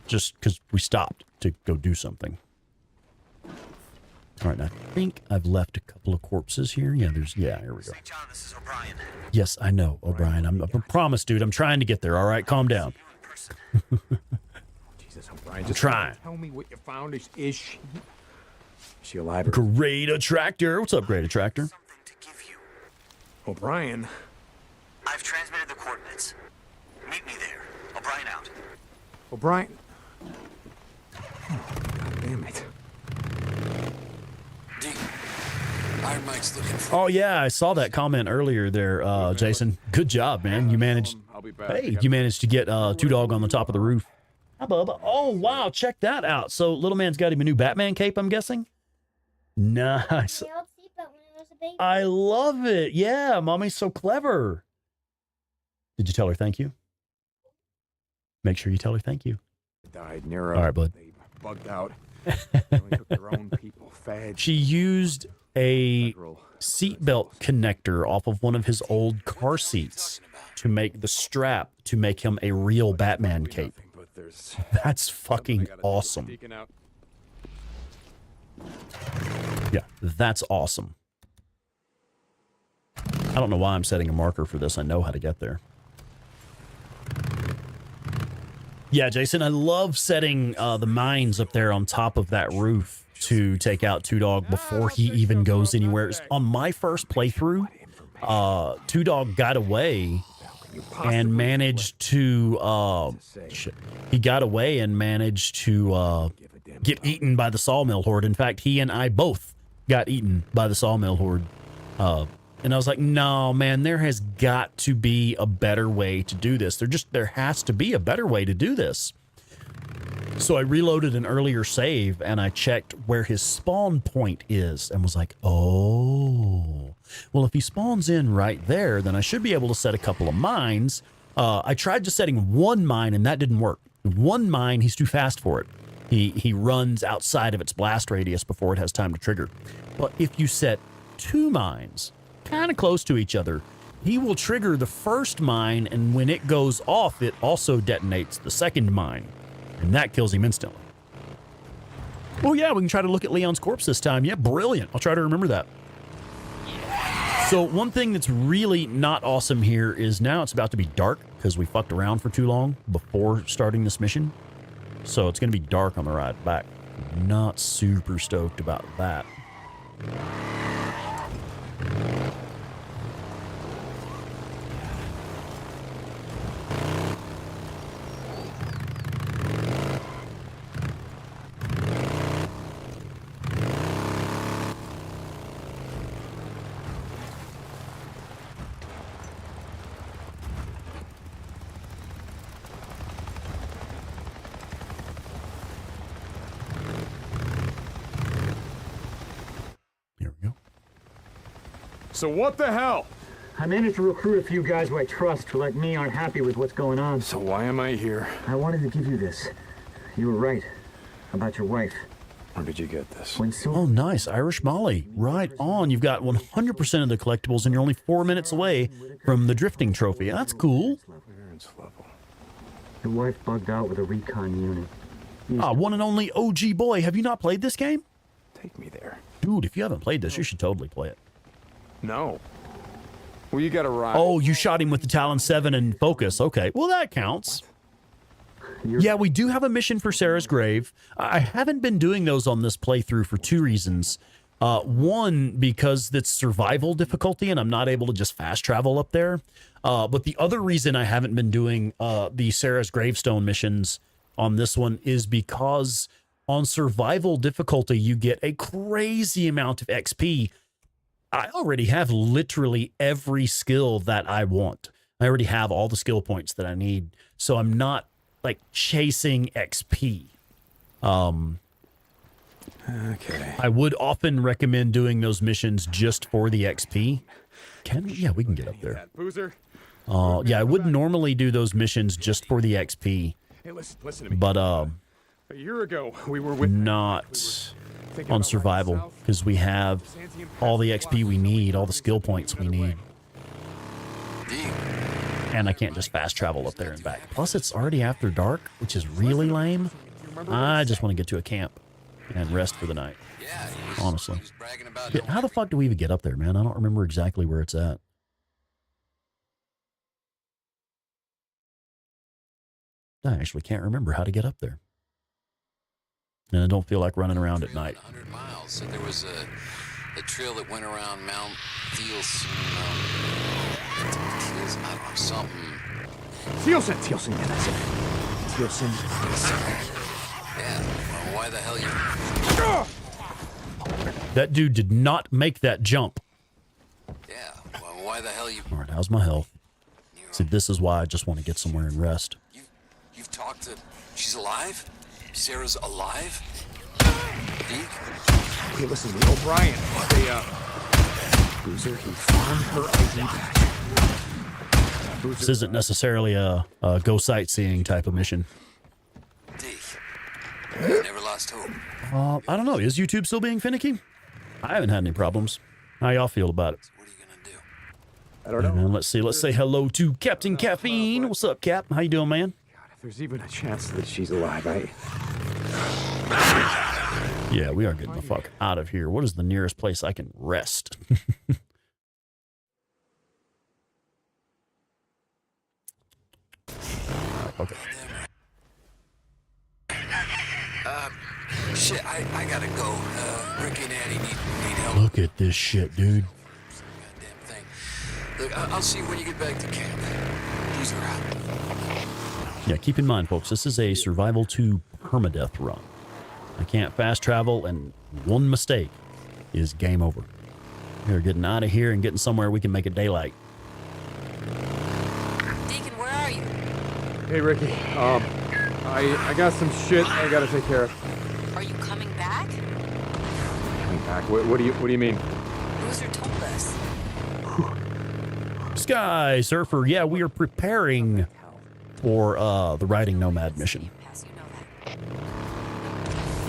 Just because we stopped to go do something. All right, I think I've left a couple of corpses here. Yeah, here we go. St. John, this is O'Brien. Yes, I know, O'Brien. I promise, dude. I'm trying to get there. All right, calm down. Jesus, O'Brien, just trying. Tell me what you found. Is she alive? Great Attractor. What's up, Great Attractor? Something to give you. O'Brien. I've transmitted the coordinates. Meet me there. O'Brien out. O'Brien. God damn it. D, I Iron Mike's looking for. Oh yeah, I saw that comment earlier there, Jason. Good job, man. You managed. I'll be back. Hey, you managed to get Two Dog on the top of the roof. Hi, Bubba. Oh wow, check that out. So little man's got him a new Batman cape, I'm guessing. Nice. I love it. Yeah, mommy's so clever. Did you tell her thank you? Make sure you tell her thank you. Died. Nero. All right, bud. They bugged out. They only took their own people. Feds. She used a Federal seatbelt connector off of one of his old car seats to make the strap to make him a real Batman cape. But there's That's fucking awesome. sneaking out. Yeah, that's awesome. I don't know why I'm setting a marker for this. I know how to get there. Yeah, Jason, I love setting the mines up there on top of that roof to take out Two Dog before he even goes anywhere. On my first playthrough, Two Dog got away and managed to he got away and managed to get eaten by the sawmill horde. In fact, he and I both got eaten by the sawmill horde. And I was like, no, man, there has got to be a better way to do this. There has to be a better way to do this. So I reloaded an earlier save and I checked where his spawn point is and was like, oh, well, if he spawns in right there, then I should be able to set a couple of mines. I tried just setting one mine and that didn't work. One mine, he's too fast for it. He runs outside of its blast radius before it has time to trigger. But if you set two mines kind of close to each other, he will trigger the first mine, and when it goes off, it also detonates the second mine, and that kills him instantly. Oh yeah, we can try to look at Leon's corpse this time. Yeah, brilliant. I'll try to remember that. So one thing that's really not awesome here is now it's about to be dark because we fucked around for too long before starting this mission. So it's going to be dark on the ride back. Not super stoked about that. So what the hell? I managed to recruit a few guys who I trust who, like me, aren't happy with what's going on. So why am I here? I wanted to give you this. You were right about your wife. Where did you get this? When Oh, nice. Irish Molly. Right on. You've got 100% of the collectibles, and you're only 4 minutes away from the drifting trophy. That's cool. Clearance level. your wife bugged out with a recon unit. One and only OG boy. Have you not played this game? Take me there. Dude, if you haven't played this, you should totally play it. No. Well, you got a ride. Oh, you shot him with the Talon 7 and focus. Okay, well, that counts. Yeah, we do have a mission for Sarah's grave. I haven't been doing those on this playthrough for two reasons. One, because it's survival difficulty and I'm not able to just fast travel up there. But the other reason I haven't been doing the Sarah's gravestone missions on this one is because on survival difficulty, you get a crazy amount of XP. I already have literally every skill that I want. I already have all the skill points that I need. So I'm not like chasing XP. Okay. I would often recommend doing those missions just for the XP. Can we? Yeah, we can get up there. Boozer. Yeah, I would normally do those missions just for the XP. Hey, listen to me. But A year ago, we were with not on survival because we have all the XP we need, all the skill points we need. And I can't just fast travel up there and back. Plus, it's already after dark, which is really lame. I just want to get to a camp and rest for the night. Honestly. Yeah, how the fuck do we even get up there, man? I don't remember exactly where it's at. I actually can't remember how to get up there. And I don't feel like running around at night. 100 miles. So there was a trail that went around Mount Thielsen, something. Thielsen, yeah, that's it. Thielsen. Yeah, well, why the hell you... That dude did not make that jump. Yeah, well, why the hell you... All right, how's my health? See, this is why I just want to get somewhere and rest. You've talked to... She's alive? Sarah's alive? Deke? Okay, listen, the O'Brien, Bruiser, he found her ID badge. This isn't necessarily a go sightseeing type of mission. Deke, you never lost hope. I don't know. Is YouTube still being finicky? I haven't had any problems. How y'all feel about it? What are you gonna do? I don't know. And let's see. Let's say hello to Captain Caffeine. What's up, Cap? How you doing, man? God, if there's even a chance that she's alive, Yeah, we are getting the fuck out of here. What is the nearest place I can rest? Okay. Shit, I gotta go. Ricky and Addie need help. Look at this shit, dude. Goddamn thing. Look, I'll see you when you get back to camp. These are out. Yeah, keep in mind, folks, this is a Survival 2 Permadeath run. I can't fast travel, and one mistake is game over. We're getting out of here and getting somewhere we can make it daylight. Deacon, where are you? Hey, Ricky. I got some shit I gotta take care of. Are you coming back? Coming back? What do you mean? Boozer told us. Sky Surfer, yeah, we are preparing for the Riding Nomad mission. Pass, you know that.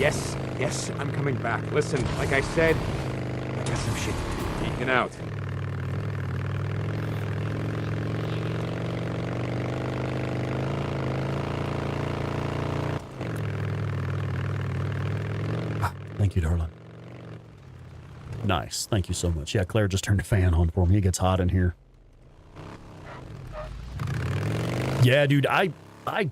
Yes, I'm coming back. Listen, like I said, I got some shit to do. Deacon out. Thank you, darling. Nice. Thank you so much. Yeah, Claire just turned the fan on for me. It gets hot in here. Yeah, dude, I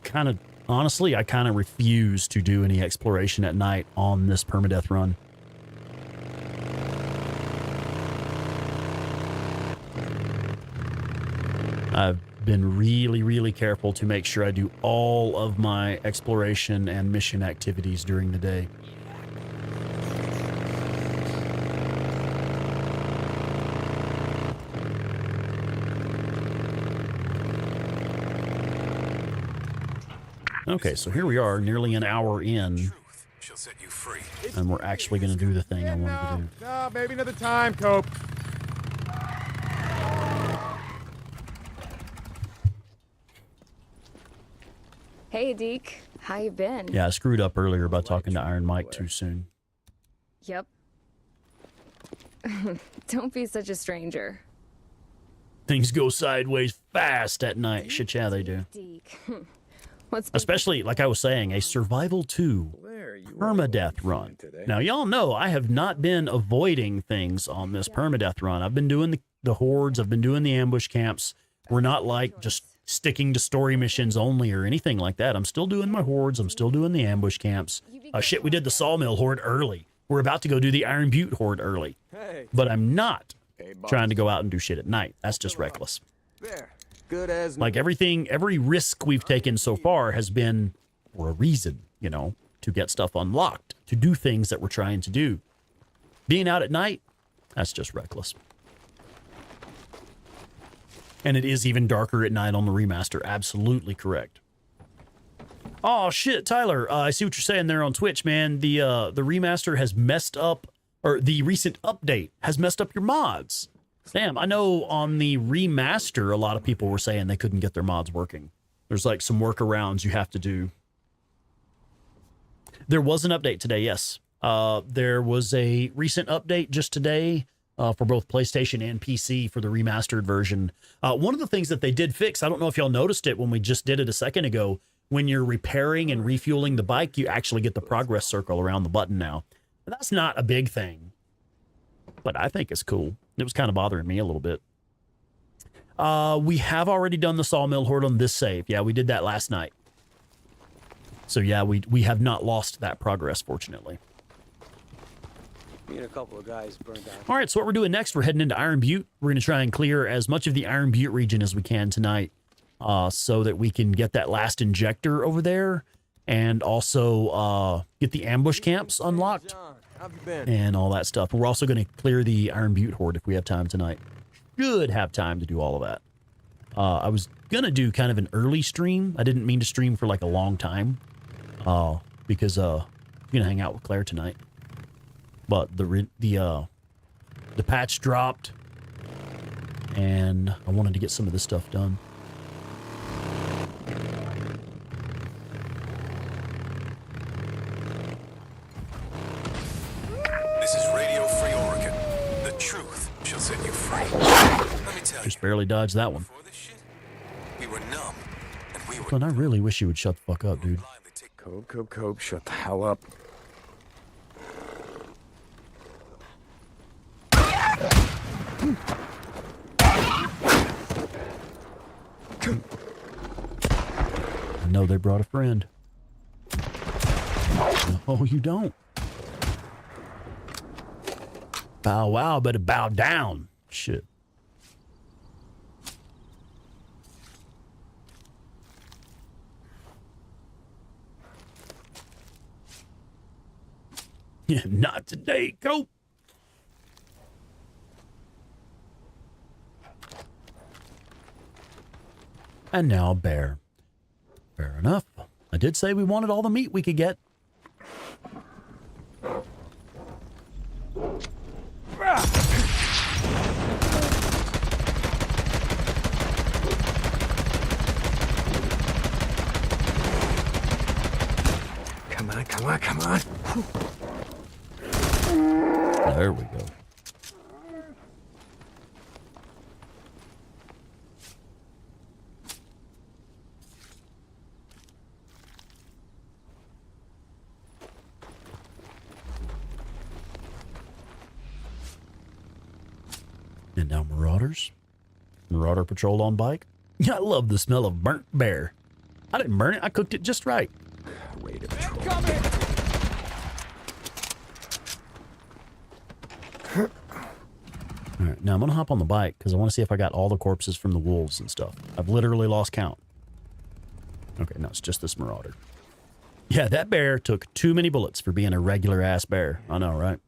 kind of, honestly, I kind of refuse to do any exploration at night on this permadeath run. I've been really, really careful to make sure I do all of my exploration and mission activities during the day. Okay, so here we are, nearly an hour in, She'll set you free. and we're actually going to do the thing I wanted to do. No, maybe another time, Cope. Hey, Deke. How you been? Yeah, I screwed up earlier by talking to Iron Mike too soon. Yep. Don't be such a stranger. Things go sideways fast at night. Shit, yeah, they do. Deke. What's Especially, like I was saying, a Survival 2 Permadeath run. Now, y'all know I have not been avoiding things on this Permadeath run. I've been doing the hordes. I've been doing the ambush camps. We're not like just sticking to story missions only or anything like that. I'm still doing my hordes. I'm still doing the ambush camps. Shit, we did the Sawmill horde early. We're about to go do the Iron Butte horde early. But I'm not trying to go out and do shit at night. That's just reckless. There. Good as Like every risk we've taken so far has been for a reason, you know, to get stuff unlocked, to do things that we're trying to do. Being out at night, that's just reckless. And it is even darker at night on the remaster. Absolutely correct. Oh shit, Tyler, I see what you're saying there on Twitch, man. The remaster has messed up, or the recent update has messed up your mods. Damn, I know on the remaster, a lot of people were saying they couldn't get their mods working. There's like some workarounds you have to do. There was an update today, yes. There was a recent update just today for both PlayStation and PC for the remastered version. One of the things that they did fix, I don't know if y'all noticed it when we just did it a second ago, when you're repairing and refueling the bike, you actually get the progress circle around the button now. That's not a big thing, but I think it's cool. It was kind of bothering me a little bit. We have already done the Sawmill horde on this save. Yeah, we did that last night. So yeah, we have not lost that progress, fortunately. Me and a couple of guys burned out. All right, so what we're doing next, we're heading into Iron Butte. We're going to try and clear as much of the Iron Butte region as we can tonight so that we can get that last injector over there and also get the ambush camps unlocked. How have you been? and all that stuff. We're also going to clear the Iron Butte Horde if we have time tonight. Should have time to do all of that. I was going to do kind of an early stream. I didn't mean to stream for like a long time because I'm going to hang out with Claire tonight. But the patch dropped, and I wanted to get some of this stuff done. This is Radio Free Oregon. The truth shall set you free. Let me tell Just barely dodged that one. before this shit, we were numb, and we were But I really wish you would shut the fuck up, dude. blindly taking Cope, shut the hell up. I know they brought a friend. No, you don't. Bow wow, better bow down. Shit. Yeah, not today, Cope. And now a bear. Fair enough. I did say we wanted all the meat we could get. Come on. There we go. And now Marauders. Marauder patrol on bike. I love the smell of burnt bear. I didn't burn it. I cooked it just right. Way to patrol. All right, now I'm going to hop on the bike because I want to see if I got all the corpses from the wolves and stuff. I've literally lost count. Okay, no, it's just this Marauder. Yeah, that bear took too many bullets for being a regular-ass bear. I know, right?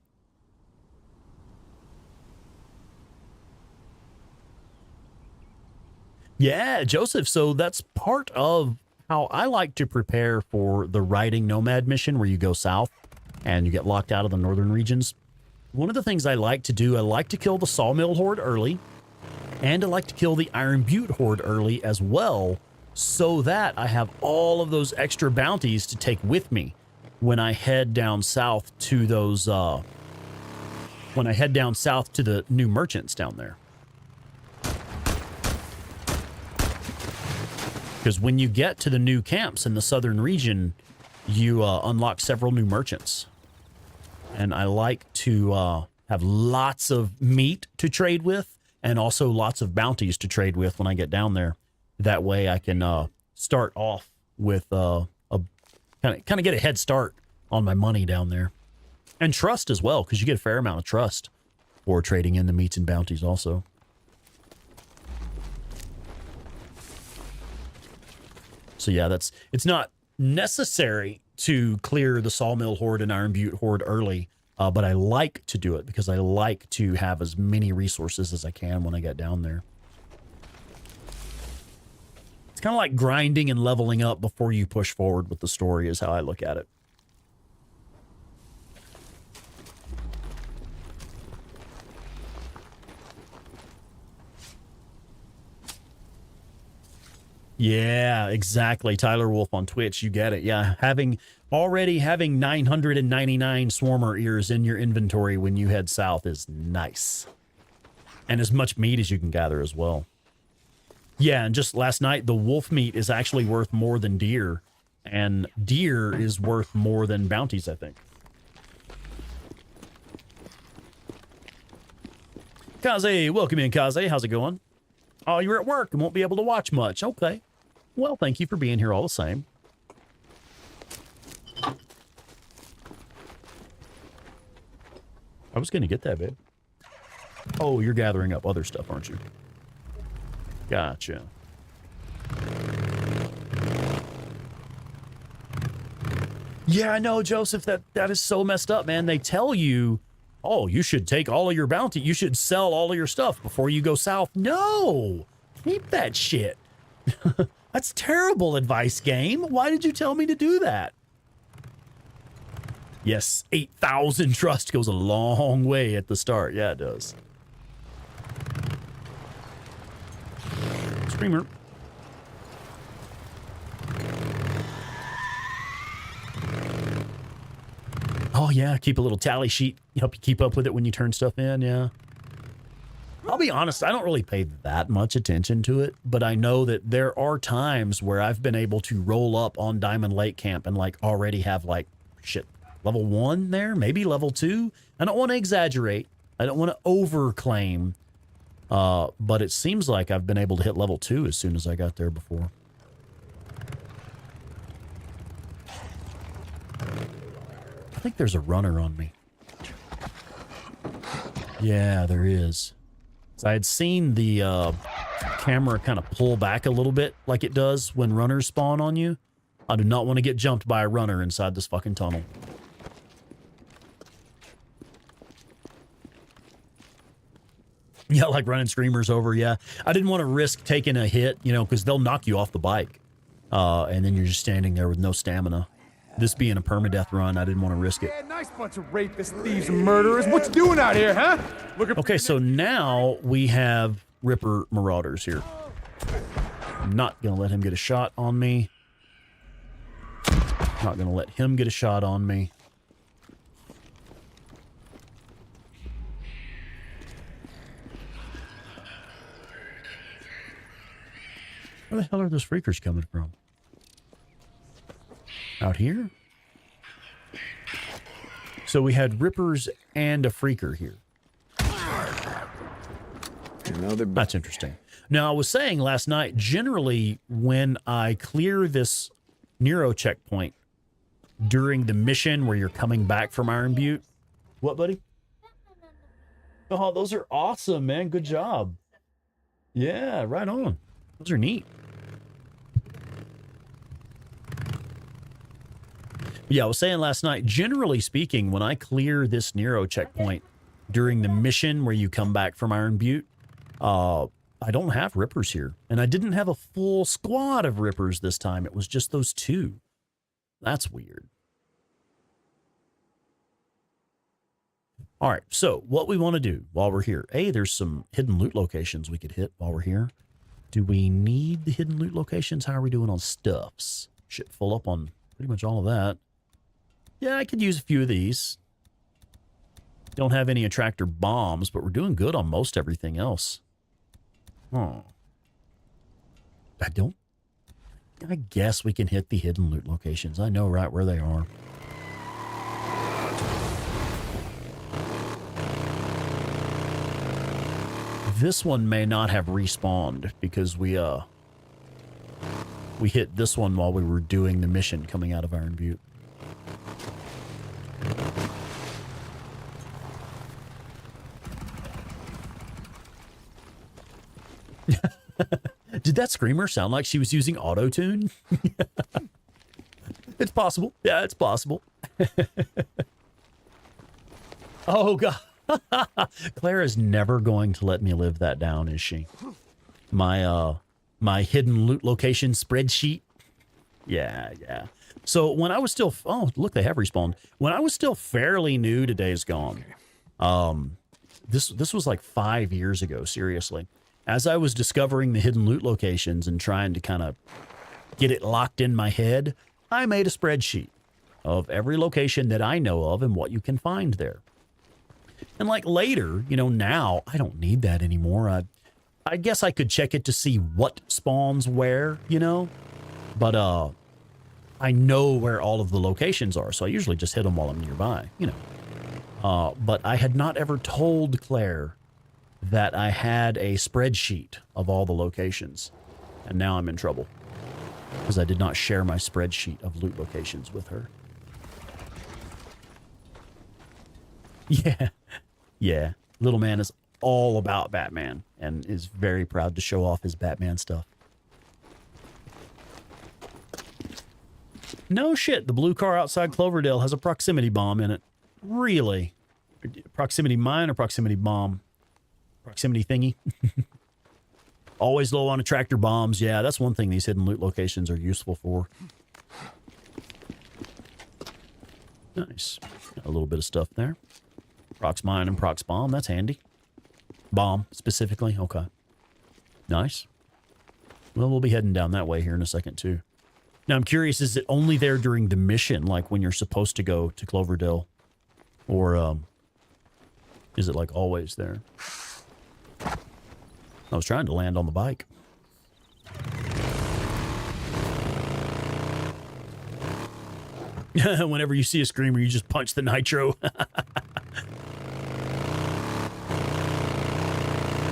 Yeah, Joseph, so that's part of how I like to prepare for the riding nomad mission where you go south and you get locked out of the northern regions. One of the things I like to do, I like to kill the Sawmill Horde early, and I like to kill the Iron Butte Horde early as well, so that I have all of those extra bounties to take with me when I head down south to those, when I head down south to the new merchants down there. Because when you get to the new camps in the southern region, you unlock several new merchants. And I like to have lots of meat to trade with and also lots of bounties to trade with when I get down there. That way I can start off with a kind of get a head start on my money down there. And trust as well, because you get a fair amount of trust for trading in the meats and bounties also. So yeah, it's not necessary to clear the Sawmill Horde and Iron Butte Horde early, but I like to do it because I like to have as many resources as I can when I get down there. It's kind of like grinding and leveling up before you push forward with the story is how I look at it. Yeah, exactly. Tyler Wolf on Twitch. You get it. Yeah. Already having 999 Swarmer ears in your inventory when you head south is nice. And as much meat as you can gather as well. Yeah. And just last night, the wolf meat is actually worth more than deer. And deer is worth more than bounties, I think. Kaze, welcome in, Kaze. How's it going? Oh, you're at work and won't be able to watch much. Okay. Well, thank you for being here all the same. I was going to get that, babe. Oh, you're gathering up other stuff, aren't you? Gotcha. Yeah, I know, Joseph, that is so messed up, man. They tell you, oh, you should take all of your bounty. You should sell all of your stuff before you go south. No, keep that shit. That's terrible advice, game. Why did you tell me to do that? Yes, 8,000 trust goes a long way at the start. Yeah, it does. Screamer. Oh, yeah, keep a little tally sheet. Help you keep up with it when you turn stuff in, yeah. I'll be honest, I don't really pay that much attention to it, but I know that there are times where I've been able to roll up on Diamond Lake Camp and, like, already have, like, shit, level 1 there, maybe level 2. I don't want to exaggerate. I don't want to overclaim, but it seems like I've been able to hit level 2 as soon as I got there before. I think there's a runner on me. Yeah, there is. So I had seen the camera kind of pull back a little bit like it does when runners spawn on you. I do not want to get jumped by a runner inside this fucking tunnel. Yeah, like running screamers over, yeah. I didn't want to risk taking a hit, you know, because they'll knock you off the bike. And then you're just standing there with no stamina. This being a permadeath run, I didn't want to risk it. Yeah, nice bunch of rapists, thieves, and murderers. What you doing out here, huh? Okay, so now we have Ripper Marauders here. I'm not going to let him get a shot on me. Not going to let him get a shot on me. Where the hell are those freakers coming from? Out here? So we had Rippers and a Freaker here. That's interesting. Now, I was saying last night, generally, when I clear this Nero checkpoint during the mission where you're coming back from Iron Butte... What, buddy? Oh, those are awesome, man. Good job. Yeah, right on. Those are neat. Yeah, I was saying last night, generally speaking, when I clear this Nero checkpoint during the mission where you come back from Iron Butte, I don't have Rippers here. And I didn't have a full squad of Rippers this time. It was just those two. That's weird. All right, so what we want to do while we're here. There's some hidden loot locations we could hit while we're here. Do we need the hidden loot locations? How are we doing on stuffs? Shit, full up on pretty much all of that. Yeah, I could use a few of these. Don't have any attractor bombs, but we're doing good on most everything else. Oh. I guess we can hit the hidden loot locations. I know right where they are. This one may not have respawned because we hit this one while we were doing the mission coming out of Iron Butte. Did that screamer sound like she was using auto-tune? It's possible. Yeah, it's possible. Oh, God. Claire is never going to let me live that down, is she? My hidden loot location spreadsheet. Yeah. So when I was still... Oh, look, they have respawned. When I was still fairly new to Days Gone, this was like 5 years ago, seriously. As I was discovering the hidden loot locations and trying to kind of get it locked in my head, I made a spreadsheet of every location that I know of and what you can find there. And like later, you know, now I don't need that anymore. I guess I could check it to see what spawns where, you know, but I know where all of the locations are, so I usually just hit them while I'm nearby, you know. But I had not ever told Claire that I had a spreadsheet of all the locations, and now I'm in trouble because I did not share my spreadsheet of loot locations with her. Yeah. Little man is all about Batman and is very proud to show off his Batman stuff. No shit, the blue car outside Cloverdale has a proximity bomb in it. Really? Proximity mine or proximity bomb? Proximity thingy? Always low on attractor bombs. Yeah, that's one thing these hidden loot locations are useful for. Nice. Got a little bit of stuff there. Prox mine and prox bomb. That's handy. Bomb, specifically. Okay. Nice. Well, we'll be heading down that way here in a second, too. Now, I'm curious, is it only there during the mission, like when you're supposed to go to Cloverdale? Or, is it, like, always there? I was trying to land on the bike. Whenever you see a screamer, you just punch the nitro.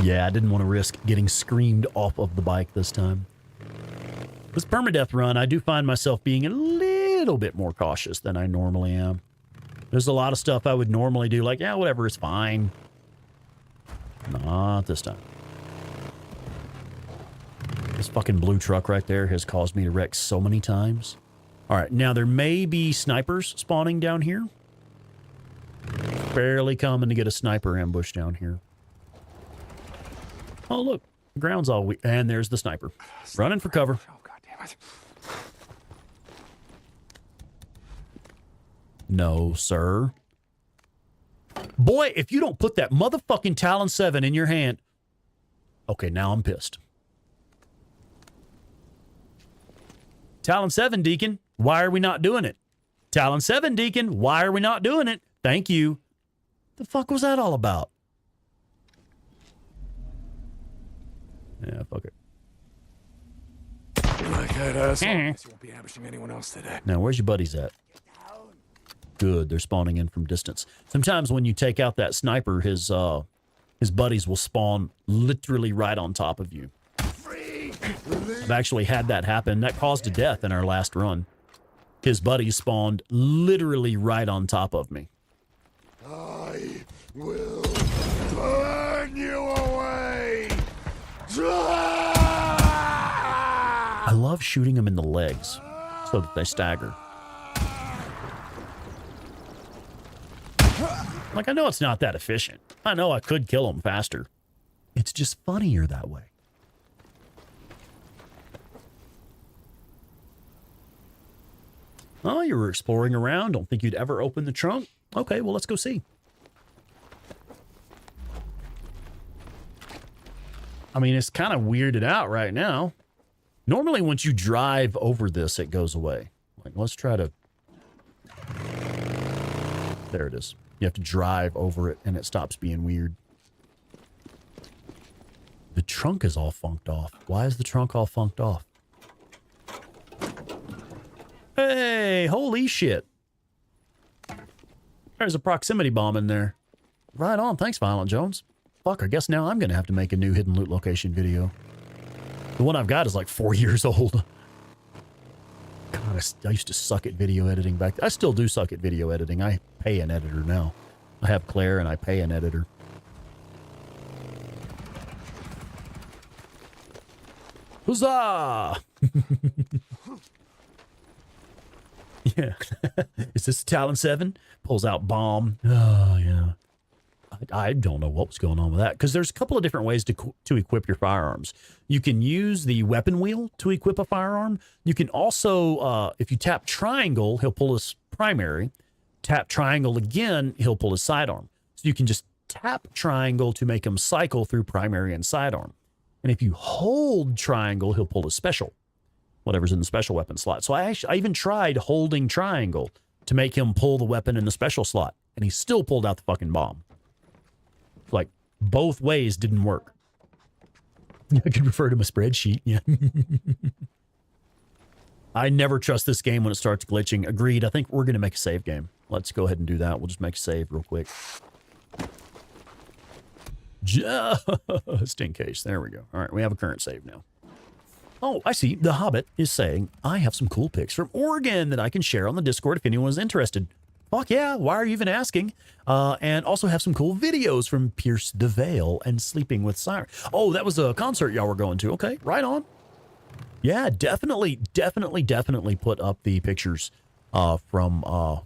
Yeah, I didn't want to risk getting screamed off of the bike this time. This permadeath run, I do find myself being a little bit more cautious than I normally am. There's a lot of stuff I would normally do, like, yeah, whatever, it's fine. Not this time. This fucking blue truck right there has caused me to wreck so many times. All right, now there may be snipers spawning down here. Barely coming to get a sniper ambush down here. Oh, look. The ground's all weak. And there's the sniper. Running for cover. Oh, God damn it. No, sir. Boy, if you don't put that motherfucking Talon 7 in your hand... Okay, now I'm pissed. Talon 7, Deacon, why are we not doing it? Talon 7, Deacon, why are we not doing it? Thank you. The fuck was that all about? Yeah, fuck it. Like that asshole. Guess you won't be ambushing anyone else today. Now, where's your buddies at? Good, they're spawning in from distance. Sometimes when you take out that sniper, his buddies will spawn literally right on top of you. I've actually had that happen. That caused a death in our last run. His buddies spawned literally right on top of me. I will burn you away! I love shooting them in the legs so that they stagger. Like, I know it's not that efficient. I know I could kill them faster. It's just funnier that way. Oh, you were exploring around. Don't think you'd ever open the trunk? Okay, well, let's go see. I mean, it's kind of weirded out right now. Normally, once you drive over this, it goes away. Like, let's try to... There it is. You have to drive over it, and it stops being weird. The trunk is all funked off. Why is the trunk all funked off? Hey, holy shit. There's a proximity bomb in there. Right on. Thanks, Violent Jones. Fuck, I guess now I'm going to have to make a new hidden loot location video. The one I've got is like 4 years old. God, I used to suck at video editing back then. I still do suck at video editing. I pay an editor now. I have Claire and I pay an editor. Huzzah! Yeah. Is this Talon 7? Pulls out bomb. Oh, yeah. I don't know what was going on with that, because there's a couple of different ways to equip your firearms. You can use the weapon wheel to equip a firearm. You can also, if you tap triangle, he'll pull his primary. Tap triangle again, he'll pull his sidearm. So you can just tap triangle to make him cycle through primary and sidearm. And if you hold triangle, he'll pull his special, whatever's in the special weapon slot. So I even tried holding triangle to make him pull the weapon in the special slot, and he still pulled out the fucking bomb. Like, both ways didn't work. I could refer to my spreadsheet, yeah. I never trust this game when it starts glitching. Agreed. I think we're going to make a save game. Let's go ahead and do that. We'll just make a save real quick. Just in case. There we go. All right, we have a current save now. Oh, I see. The Hobbit is saying, I have some cool pics from Oregon that I can share on the Discord if anyone's interested. Fuck yeah, why are you even asking? And also have some cool videos from Pierce the Veil and Sleeping with Siren. Oh, that was a concert y'all were going to. Okay, right on. Yeah, definitely put up the pictures from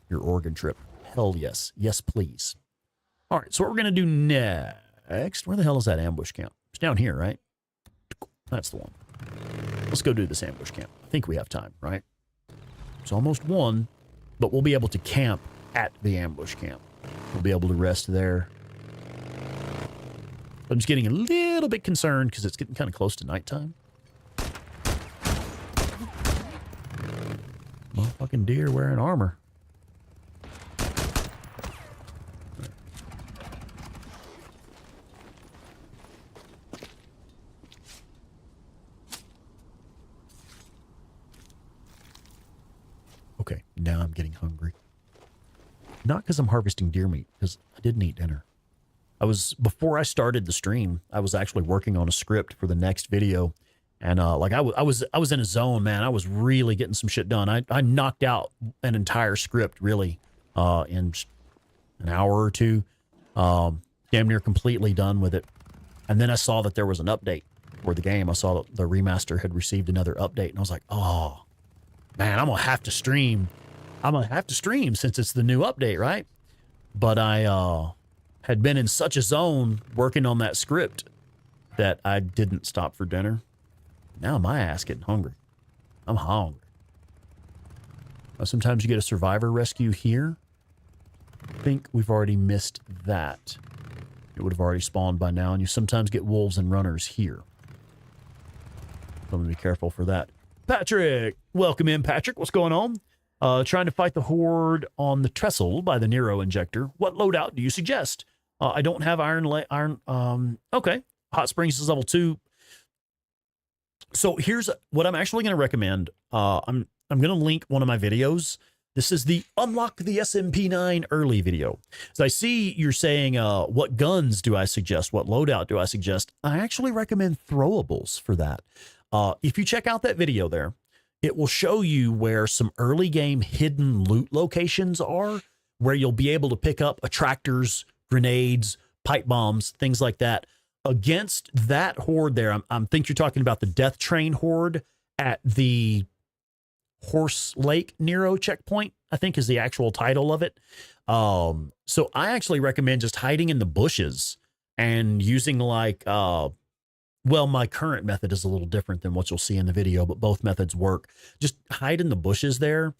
your Oregon trip. Hell yes. Yes, please. All right, so what we're going to do next, where the hell is that ambush camp? It's down here, right? That's the one. Let's go do this ambush camp. I think we have time, right? It's almost 1, but we'll be able to camp at the ambush camp. We'll be able to rest there. I'm just getting a little bit concerned because it's getting kind of close to nighttime. Motherfucking deer wearing armor. Okay, now I'm getting hungry. Not because I'm harvesting deer meat, because I didn't eat dinner. Before I started the stream, I was actually working on a script for the next video. And like I was in a zone, man. I was really getting some shit done. I knocked out an entire script really in an hour or two. Damn near completely done with it. And then I saw that there was an update for the game. I saw that the remaster had received another update, and I was like, oh man, I'm gonna have to stream. I'm gonna have to stream since it's the new update, right? But I had been in such a zone working on that script that I didn't stop for dinner. Now my ass getting hungry. I'm hungry. Sometimes you get a survivor rescue here. I think we've already missed that. It would have already spawned by now, and you sometimes get wolves and runners here. So I'm going to be careful for that. Patrick! Welcome in, Patrick. What's going on? Trying to fight the horde on the trestle by the Nero injector. What loadout do you suggest? I don't have okay. Hot Springs is level 2. So here's what I'm actually going to recommend. I'm going to link one of my videos. This is the Unlock the SMP9 early video. So I see you're saying, what guns do I suggest? What loadout do I suggest? I actually recommend throwables for that. If you check out that video there, it will show you where some early game hidden loot locations are, where you'll be able to pick up attractors, grenades, pipe bombs, things like that. Against that horde there, I think you're talking about the Death Train horde at the Horse Lake Nero checkpoint, I think is the actual title of it. So I actually recommend just hiding in the bushes and using like, well, my current method is a little different than what you'll see in the video, but both methods work. Just hide in the bushes there,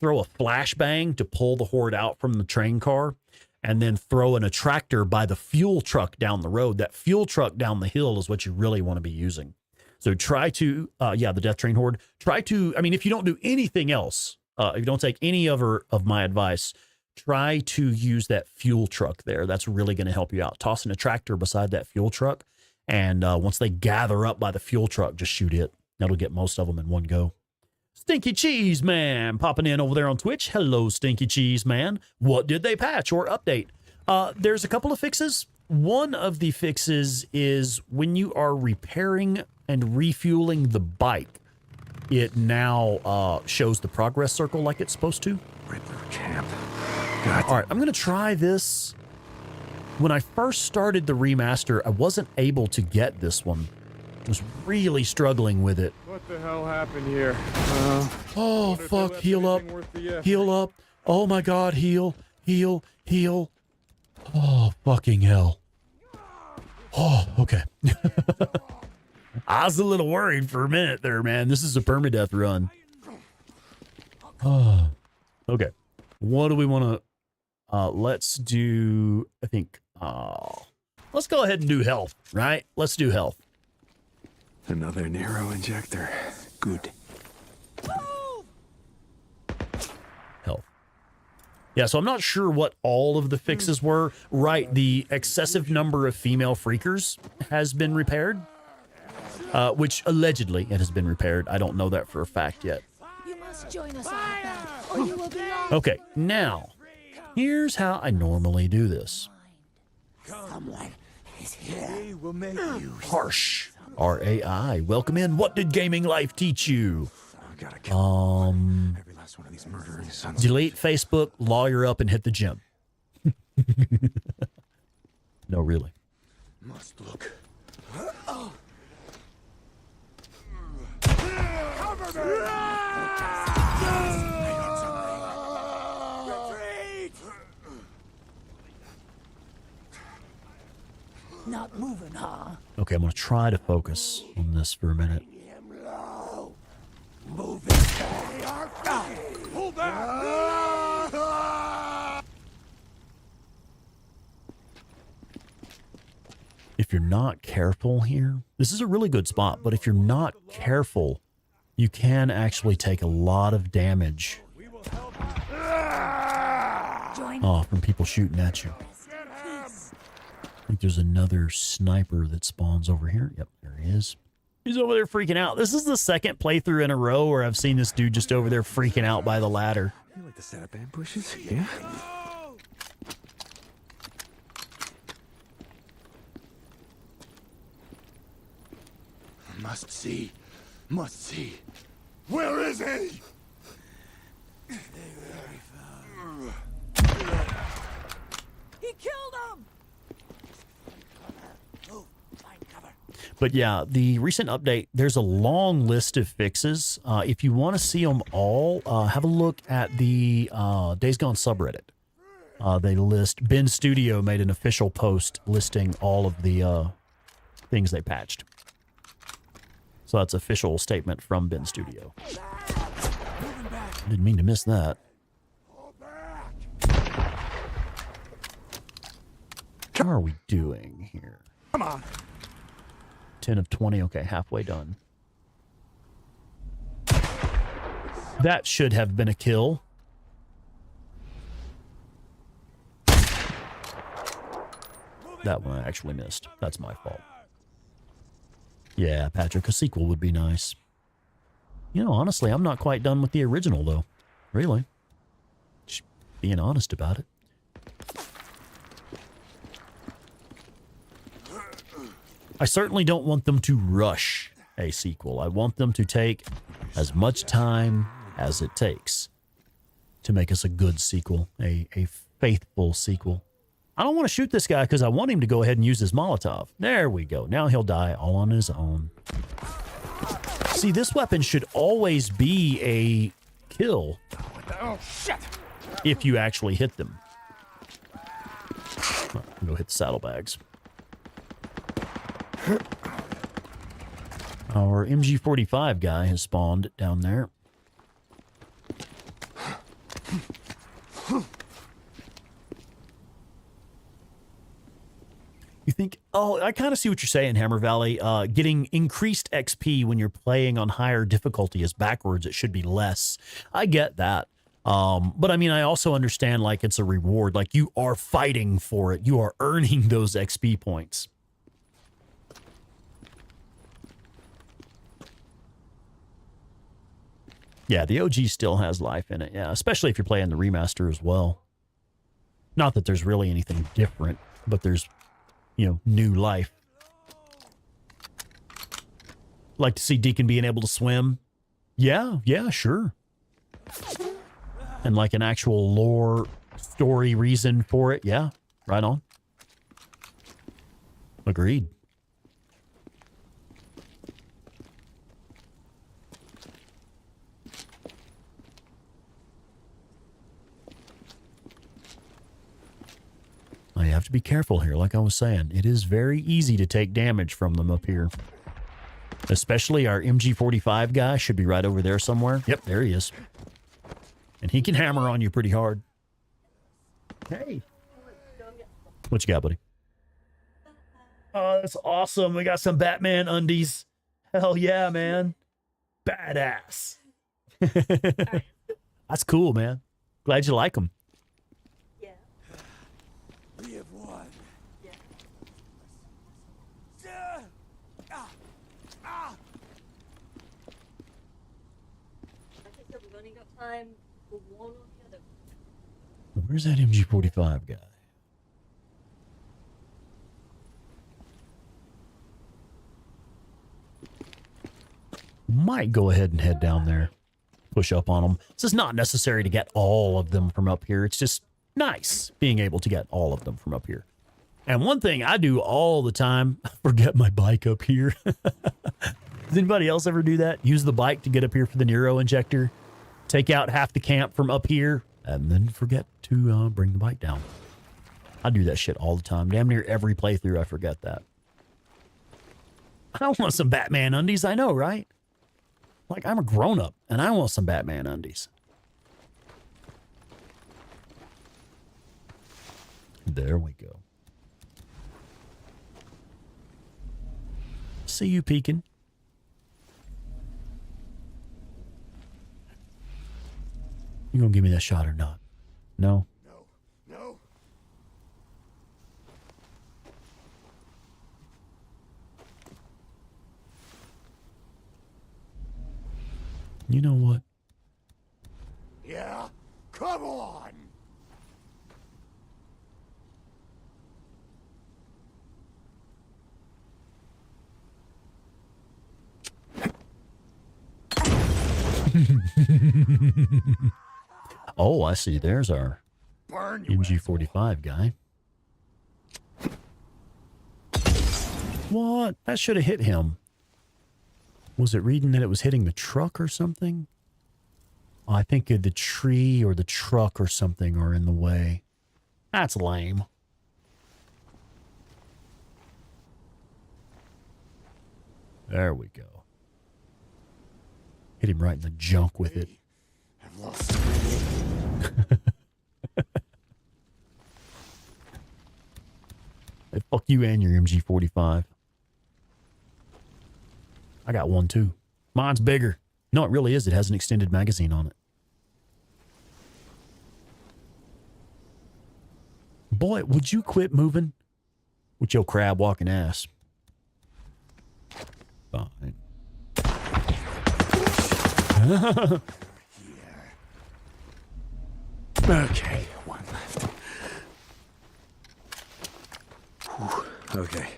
throw a flashbang to pull the horde out from the train car, and then throw an attractor by the fuel truck down the road. That fuel truck down the hill is what you really want to be using. So try to, the Death Train horde, try to, I mean, if you don't do anything else, if you don't take any of my advice, try to use that fuel truck there. That's really going to help you out. Toss an attractor beside that fuel truck. And once they gather up by the fuel truck, just shoot it. That'll get most of them in one go. Stinky Cheese Man popping in over there on Twitch. Hello, Stinky Cheese Man. What did they patch or update? There's a couple of fixes. One of the fixes is when you are repairing and refueling the bike, it now shows the progress circle like it's supposed to. Riddler camp. All right, I'm going to try this. When I first started the remaster, I wasn't able to get this one. I was really struggling with it. What the hell happened here? Oh, fuck. Heal up. Heal up. Oh, my God. Heal. Heal. Heal. Oh, fucking hell. Oh, okay. I was a little worried for a minute there, man. This is a permadeath run. Oh, okay. What do we want to... let's do... I think... let's go ahead and do health, right? Let's do health. Another Nero injector. Good. Health. Yeah, so I'm not sure what all of the fixes were. Right, the excessive number of female freakers has been repaired. Which allegedly it has been repaired. I don't know that for a fact yet. You must join us, Arthur, or you will be lost. Okay, now, here's how I normally do this. Someone is here. We will make you. Harsh. R-A-I. Welcome in. What did gaming life teach you? Gotta kill every last one of these murdering sons. Delete Facebook, lawyer up, and hit the gym. No, really. Must look. Not moving, huh? Okay, I'm going to try to focus on this for a minute. Move it. Pull back. If you're not careful here, this is a really good spot, but if you're not careful, you can actually take a lot of damage from people shooting at you. I think there's another sniper that spawns over here. Yep, there he is. He's over there freaking out. This is the second playthrough in a row where I've seen this dude just over there freaking out by the ladder. You like to set up ambushes? Yeah? Must see. Must see. Where is he? He killed him. Oh, find cover. But yeah, the recent update, there's a long list of fixes. If you want to see them all, have a look at the Days Gone subreddit. They list, Ben Studio made an official post listing all of the things they patched. So that's an official statement from Ben Studio. Didn't mean to miss that. How are we doing here? Come on. 10 of 20. Okay, halfway done. That should have been a kill. That one I actually missed. That's my fault. Yeah, Patrick, a sequel would be nice. You know, honestly, I'm not quite done with the original, though. Really. Just being honest about it. I certainly don't want them to rush a sequel. I want them to take as much time as it takes to make us a good sequel, a faithful sequel. I don't want to shoot this guy because I want him to go ahead and use his Molotov. There we go. Now he'll die all on his own. See, this weapon should always be a kill if you actually hit them. Go hit the saddlebags. Our MG45 guy has spawned down there. You think, oh, I kind of see what you're saying, Hammer Valley. Getting increased XP when you're playing on higher difficulty is backwards. It should be less. I get that. But I mean, I also understand like it's a reward. Like you are fighting for it. You are earning those XP points. Yeah, the OG still has life in it. Yeah, especially if you're playing the remaster as well. Not that there's really anything different, but there's, you know, new life. Like to see Deacon being able to swim? Yeah, sure. And like an actual lore story reason for it? Yeah, right on. Agreed. You have to be careful here, like I was saying. It is very easy to take damage from them up here. Especially our MG45 guy should be right over there somewhere. Yep, there he is. And he can hammer on you pretty hard. Hey. What you got, buddy? Oh, that's awesome. We got some Batman undies. Hell yeah, man. Badass. That's cool, man. Glad you like them. We have won. Yeah. I think that we've only got time for one or the other. Where's that MG45 guy? Might go ahead and head down there. Push up on them. This is not necessary to get all of them from up here. It's just nice being able to get all of them from up here. And one thing I do all the time, I forget my bike up here. Does anybody else ever do that? Use the bike to get up here for the Nero injector, take out half the camp from up here, and then forget to bring the bike down. I do that shit all the time. Damn near every playthrough, I forget that. I want some Batman undies, I know, right? Like, I'm a grown-up, and I want some Batman undies. There we go. See you peeking. You gonna give me that shot or not? No? No. You know what? Yeah? Come on! Oh, I see. There's our Burn you, MG45 guy. What? That should have hit him. Was it reading that it was hitting the truck or something? Oh, I think the tree or the truck or something are in the way. That's lame. There we go. Hit him right in the junk with it. I've lost. Hey, fuck you and your MG45. I got one too. Mine's bigger. No, it really is. It has an extended magazine on it. Boy, would you quit moving with your crab walking ass? Fine. Okay, one left. Whew, okay.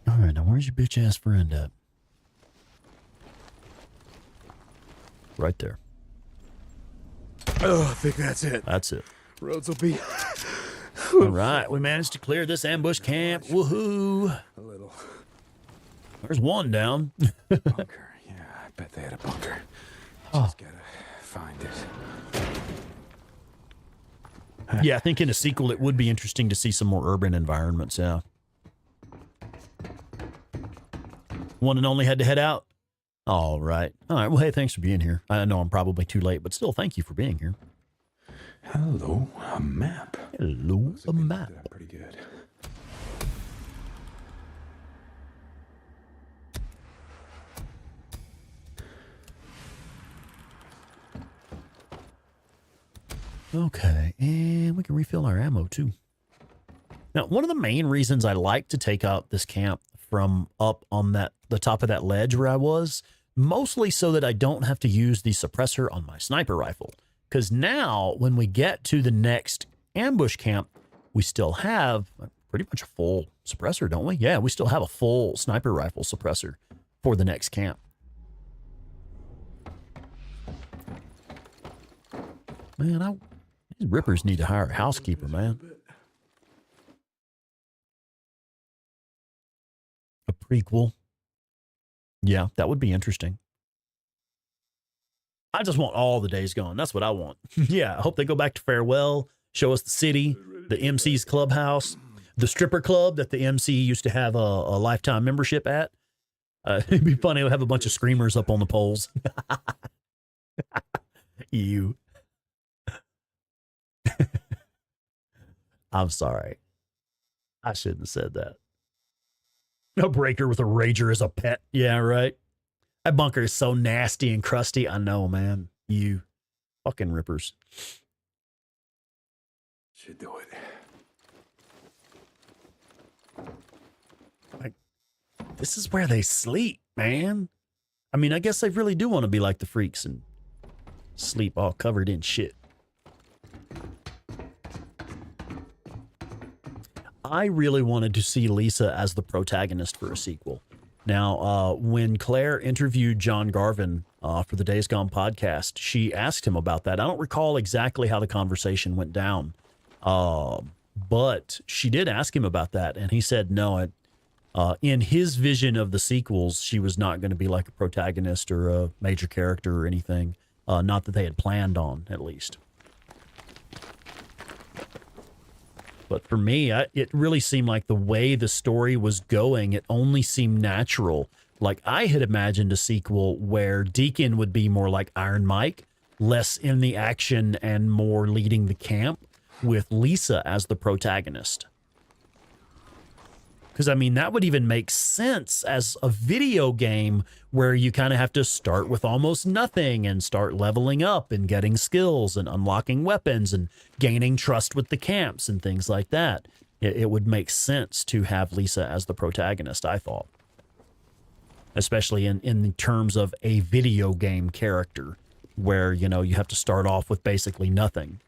All right, now where's your bitch ass friend at? Right there. Oh, I think that's it. That's it. Roads will be All right, we managed to clear this ambush camp. Woohoo! a little There's one down. bunker. Yeah, I bet they had a bunker. Just gotta find it. Yeah, I think in a sequel it would be interesting to see some more urban environments, yeah. One and only had to head out? All right. All right, well, hey, thanks for being here. I know I'm probably too late, but still, thank you for being here. Hello, a map. Hello, a map. Did that pretty good. Okay, and we can refill our ammo too. Now, one of the main reasons I like to take out this camp from up on the top of that ledge where I was, mostly so that I don't have to use the suppressor on my sniper rifle. Because now, when we get to the next ambush camp, we still have pretty much a full suppressor, don't we? Yeah, we still have a full sniper rifle suppressor for the next camp. Man, these rippers need to hire a housekeeper, man. A prequel. Yeah, that would be interesting. I just want all the Days Gone. That's what I want. Yeah, I hope they go back to Farewell, show us the city, the MC's clubhouse, the stripper club that the MC used to have a lifetime membership at. It'd be funny to have a bunch of screamers up on the poles. You. I'm sorry. I shouldn't have said that. A breaker with a rager as a pet. Yeah, right. That bunker is so nasty and crusty. I know, man. You fucking rippers. Should do it. Like, this is where they sleep, man. I mean, I guess they really do want to be like the freaks and sleep all covered in shit. I really wanted to see Lisa as the protagonist for a sequel. Now, when Claire interviewed John Garvin for the Days Gone podcast, she asked him about that. I don't recall exactly how the conversation went down, but she did ask him about that, and he said, no, In his vision of the sequels, she was not going to be like a protagonist or a major character or anything. Not that they had planned on, at least. But for me, it really seemed like the way the story was going, it only seemed natural. Like I had imagined a sequel where Deacon would be more like Iron Mike, less in the action and more leading the camp, with Lisa as the protagonist. Because, I mean, that would even make sense as a video game where you kind of have to start with almost nothing and start leveling up and getting skills and unlocking weapons and gaining trust with the camps and things like that. It would make sense to have Lisa as the protagonist, I thought. Especially in terms of a video game character where, you know, you have to start off with basically nothing.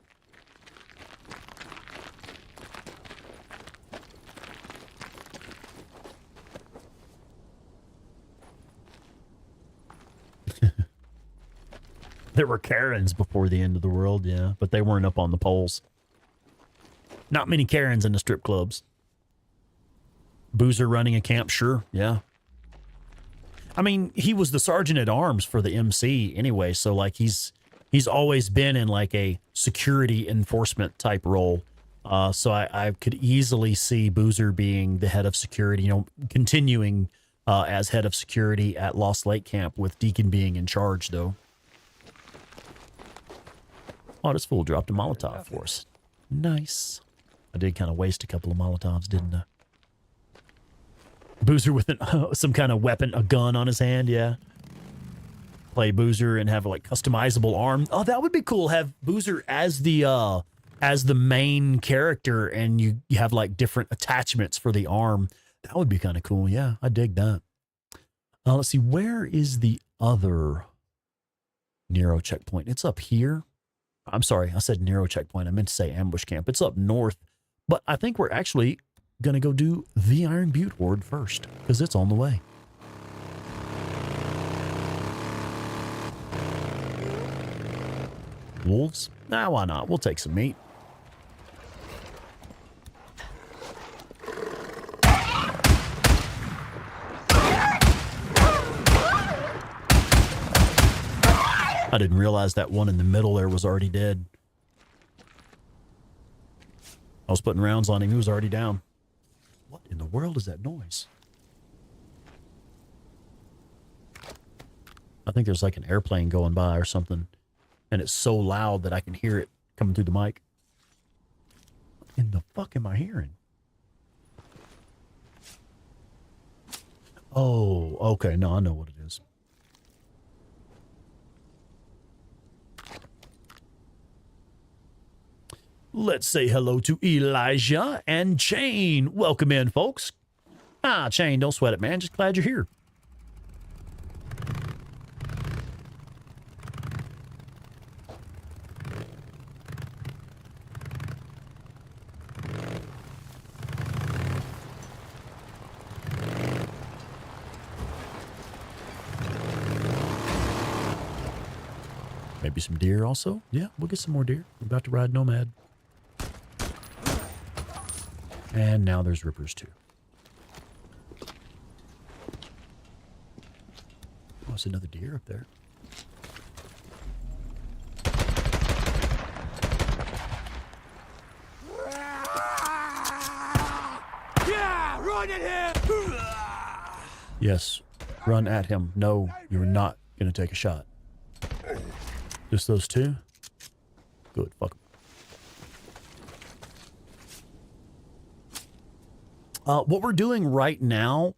There were Karens before the end of the world, yeah, but they weren't up on the poles. Not many Karens in the strip clubs. Boozer running a camp, sure, yeah. I mean, he was the sergeant at arms for the MC anyway, so like he's always been in like a security enforcement type role. So I could easily see Boozer being the head of security, you know, continuing as head of security at Lost Lake Camp with Deacon being in charge, though. Oh, this fool dropped a Molotov for us. Nice. I did kind of waste a couple of Molotovs, didn't I? Boozer with some kind of weapon, a gun on his hand, yeah. Play Boozer and have like customizable arm. Oh, that would be cool. Have Boozer as the main character, and you have like different attachments for the arm. That would be kind of cool. Yeah, I dig that. Let's see, where is the other Nero checkpoint? It's up here. I'm sorry, I said Nero checkpoint. I meant to say ambush camp. It's up north, but I think we're actually going to go do the Iron Butte Ward first because it's on the way. Wolves? Nah, why not? We'll take some meat. I didn't realize that one in the middle there was already dead. I was putting rounds on him. He was already down. What in the world is that noise? I think there's like an airplane going by or something. And it's so loud that I can hear it coming through the mic. What in the fuck am I hearing? Oh, okay. No, I know what it is. Let's say hello to Elijah and Chain. Welcome in, folks. Chain, don't sweat it, man. Just glad you're here. Maybe some deer also. Yeah, we'll get some more deer. We're about to ride Nomad. And now there's rippers too. Oh, it's another deer up there. Yeah, run at him! Yes, run at him. No, you're not going to take a shot. Just those two? Good, fuck 'em. What we're doing right now,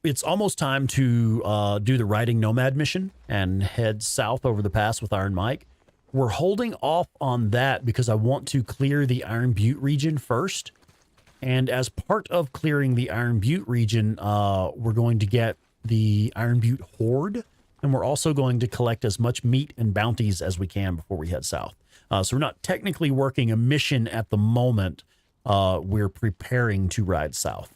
it's almost time to do the Riding Nomad mission and head south over the pass with Iron Mike. We're holding off on that because I want to clear the Iron Butte region first. And as part of clearing the Iron Butte region, we're going to get the Iron Butte Horde. And we're also going to collect as much meat and bounties as we can before we head south. So we're not technically working a mission at the moment. We're preparing to ride south.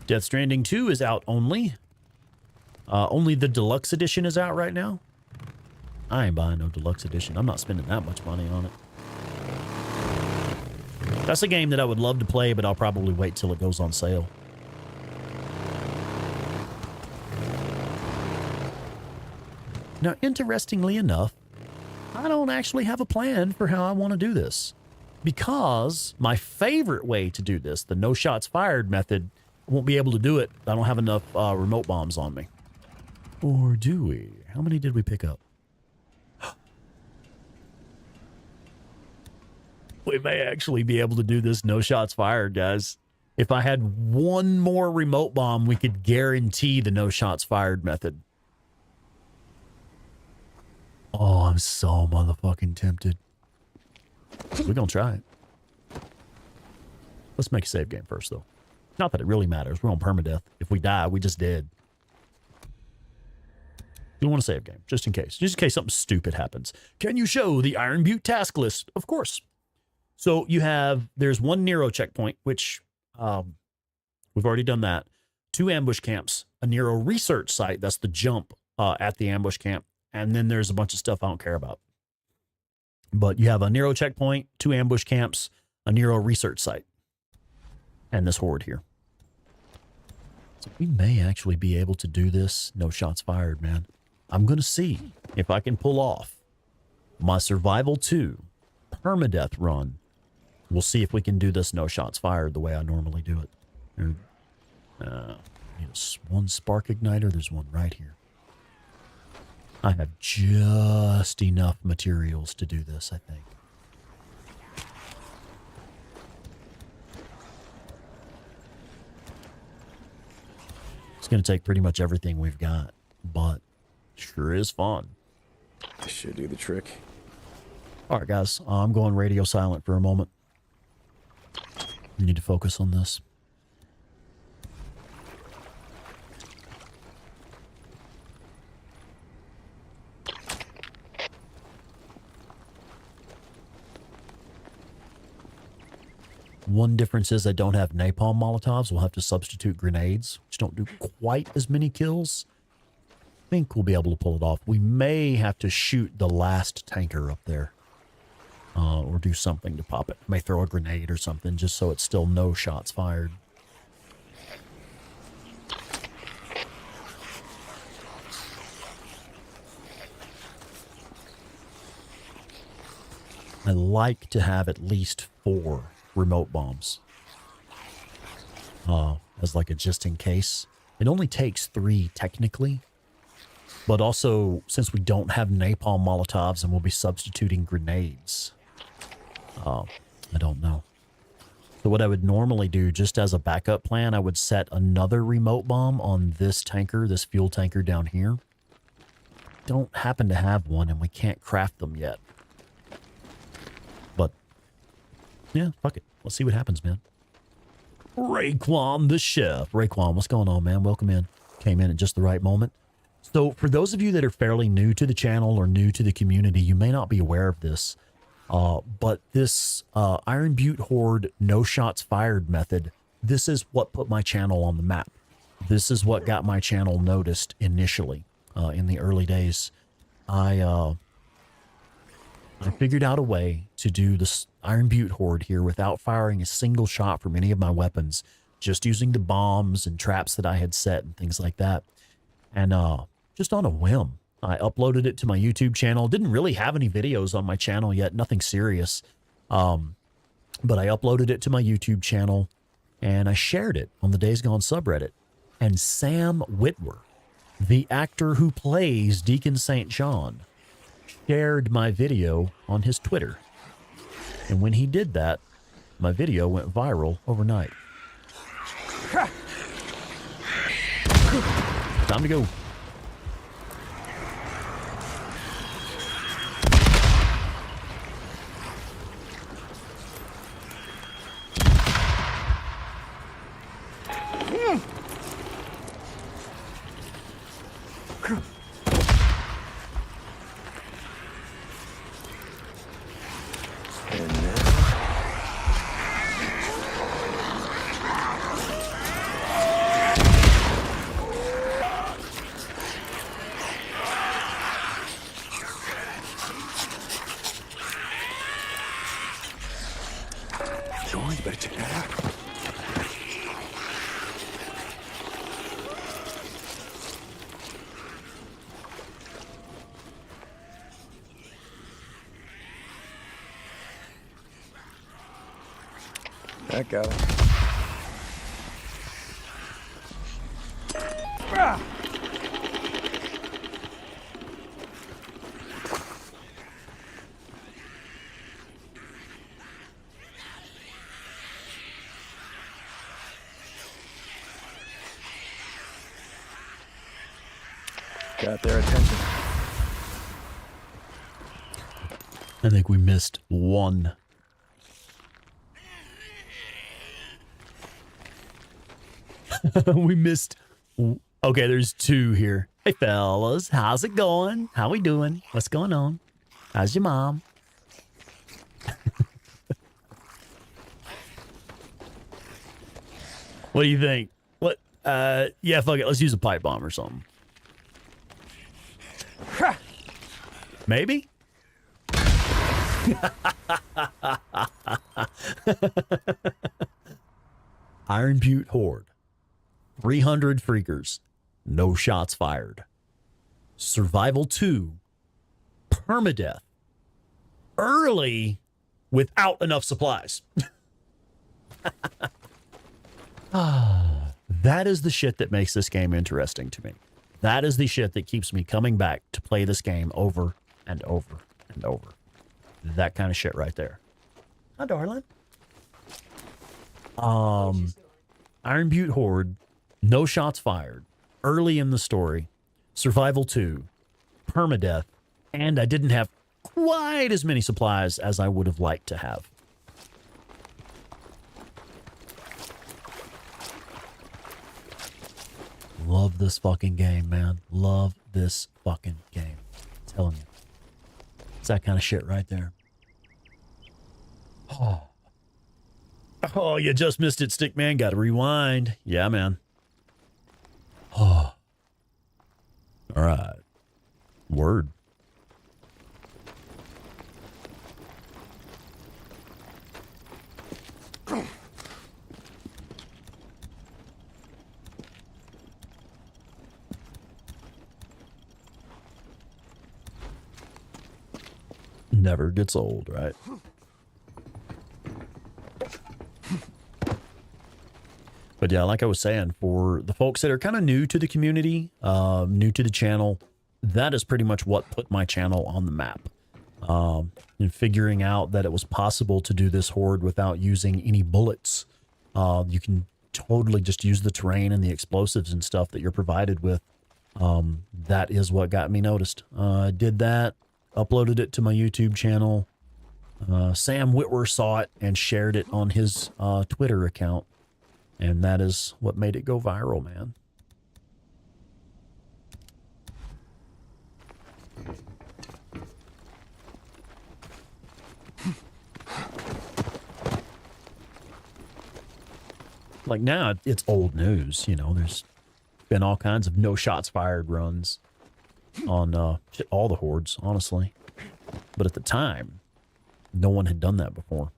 Death Stranding 2 is out only. Only the deluxe edition is out right now. I ain't buying no deluxe edition. I'm not spending that much money on it. That's a game that I would love to play, but I'll probably wait till it goes on sale. Now, interestingly enough, I don't actually have a plan for how I want to do this. Because my favorite way to do this, the no shots fired method, I won't be able to do it. I don't have enough remote bombs on me. Or do we? How many did we pick up? We may actually be able to do this no shots fired, guys. If I had one more remote bomb, we could guarantee the no shots fired method. Oh, I'm so motherfucking tempted. We're gonna try it. Let's make a save game first, though. Not that it really matters. We're on permadeath. If we die, we just dead. You want to save game, just in case. Just in case something stupid happens. Can you show the Iron Butte task list? Of course. So you have, there's one Nero checkpoint, which we've already done that. 2 ambush camps, a Nero research site, that's the jump at the ambush camp. And then there's a bunch of stuff I don't care about. But you have a Nero checkpoint, 2 ambush camps, a Nero research site, and this horde here. So we may actually be able to do this. No shots fired, man. I'm going to see if I can pull off my Survival 2 permadeath run. We'll see if we can do this no shots fired the way I normally do it. Need one spark igniter. There's one right here. I have just enough materials to do this, I think. It's going to take pretty much everything we've got, but sure is fun. This should do the trick. All right, guys, I'm going radio silent for a moment. We need to focus on this. One difference is I don't have napalm Molotovs. We'll have to substitute grenades, which don't do quite as many kills. I think we'll be able to pull it off. We may have to shoot the last tanker up there. Or do something to pop it. May throw a grenade or something just so it's still no shots fired. I like to have at least 4 remote bombs. As like a just in case. It only takes 3 technically. But also, since we don't have napalm Molotovs and we'll be substituting grenades. I don't know. So what I would normally do, just as a backup plan, I would set another remote bomb on this tanker, this fuel tanker down here. Don't happen to have one, and we can't craft them yet. But, yeah, fuck it. Let's see what happens, man. Raekwon the chef. Raekwon, what's going on, man? Welcome in. Came in at just the right moment. So for those of you that are fairly new to the channel or new to the community, you may not be aware of this. But this Iron Butte Horde no shots fired method, this is what put my channel on the map. This is what got my channel noticed initially in the early days. I figured out a way to do this Iron Butte Horde here without firing a single shot from any of my weapons, just using the bombs and traps that I had set and things like that. And just on a whim, I uploaded it to my YouTube channel. Didn't really have any videos on my channel yet, nothing serious. But I uploaded it to my YouTube channel, and I shared it on the Days Gone subreddit. And Sam Witwer, the actor who plays Deacon St. John, shared my video on his Twitter. And when he did that, my video went viral overnight. Time to go. Go on, you better check that out. That got it. Got their attention. I think we missed one. We missed. Okay, there's two here. Hey, fellas. How's it going? How we doing? What's going on? How's your mom? What do you think? What? Yeah, fuck it. Let's use a pipe bomb or something. Maybe? Iron Butte Horde. 300 freakers. No shots fired. Survival 2. Permadeath. Early without enough supplies. That is the shit that makes this game interesting to me. That is the shit that keeps me coming back to play this game over and over and over. That kind of shit right there. Hi, darling. Iron Butte Horde. No shots fired. Early in the story. Survival 2. Permadeath. And I didn't have quite as many supplies as I would have liked to have. Love this fucking game, man. Love this fucking game. I'm telling you. It's that kind of shit right there. Oh. Oh, you just missed it, Stickman. Gotta rewind. Yeah, man. Oh. All right. Word. Never gets old, right? But yeah, like I was saying, for the folks that are kind of new to the community, new to the channel, that is pretty much what put my channel on the map. And figuring out that it was possible to do this horde without using any bullets. You can totally just use the terrain and the explosives and stuff that you're provided with. That is what got me noticed. I did that, uploaded it to my YouTube channel. Sam Whitwer saw it and shared it on his Twitter account. And that is what made it go viral, man. Like now, it's old news, you know, there's been all kinds of no shots fired runs on all the hordes, honestly. But at the time, no one had done that before.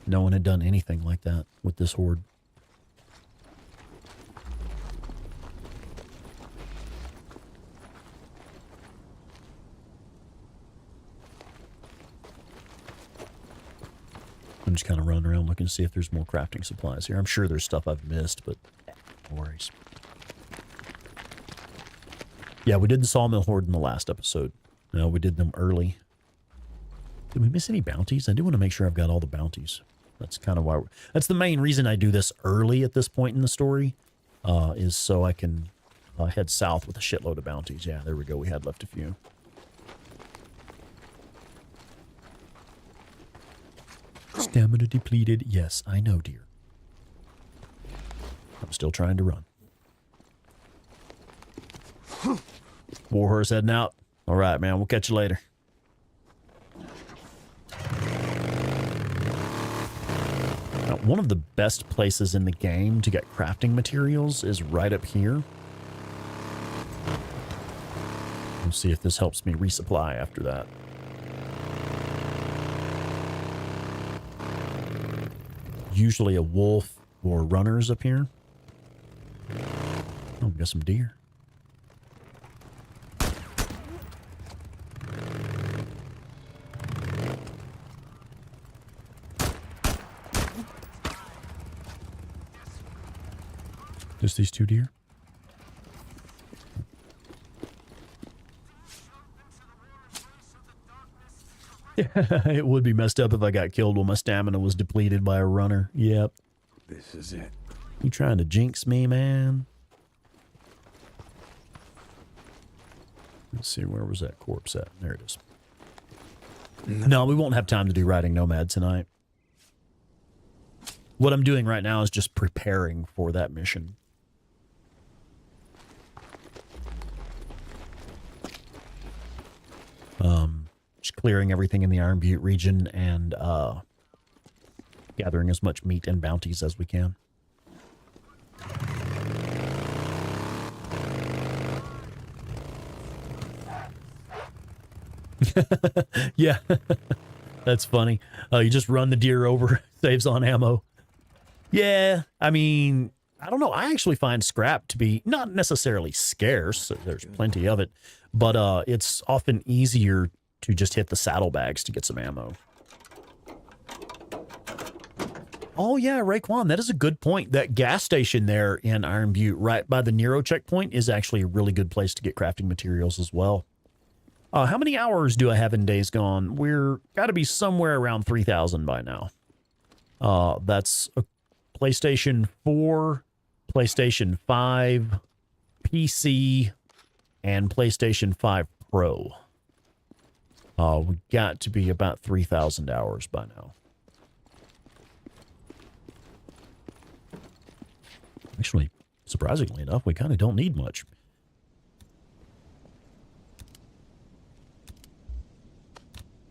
No one had done anything like that with this horde. I'm just kind of running around looking to see if there's more crafting supplies here. I'm sure there's stuff I've missed, but no worries. Yeah, we did the Sawmill Horde in the last episode. No, we did them early. Did we miss any bounties? I do want to make sure I've got all the bounties. That's kind of why that's the main reason I do this early at this point in the story, is so I can head south with a shitload of bounties. Yeah, there we go. We had left a few. Stamina depleted. Yes, I know, dear. I'm still trying to run. Warhorse heading out. All right, man. We'll catch you later. Now, one of the best places in the game to get crafting materials is right up here. We'll see if this helps me resupply after that. usually a wolf or runners up here. Oh, we got some deer. Just these two deer? It would be messed up if I got killed while my stamina was depleted by a runner. Yep. This is it. You trying to jinx me, man? Let's see, where was that corpse at? There it is. No, we won't have time to do Riding Nomad tonight. What I'm doing right now is just preparing for that mission. Just clearing everything in the Iron Butte region and gathering as much meat and bounties as we can. Yeah, that's funny. You just run the deer over, saves on ammo. Yeah, I mean, I don't know. I actually find scrap to be not necessarily scarce. There's plenty of it, but it's often easier to just hit the saddlebags to get some ammo. Oh yeah, Raekwon, that is a good point. That gas station there in Iron Butte, right by the Nero checkpoint, is actually a really good place to get crafting materials as well. How many hours do I have in Days Gone? We're got to be somewhere around 3,000 by now. That's a PlayStation 4, PlayStation 5, PC, and PlayStation 5 Pro. We got to be about 3,000 hours by now. Actually, surprisingly enough, we kind of don't need much.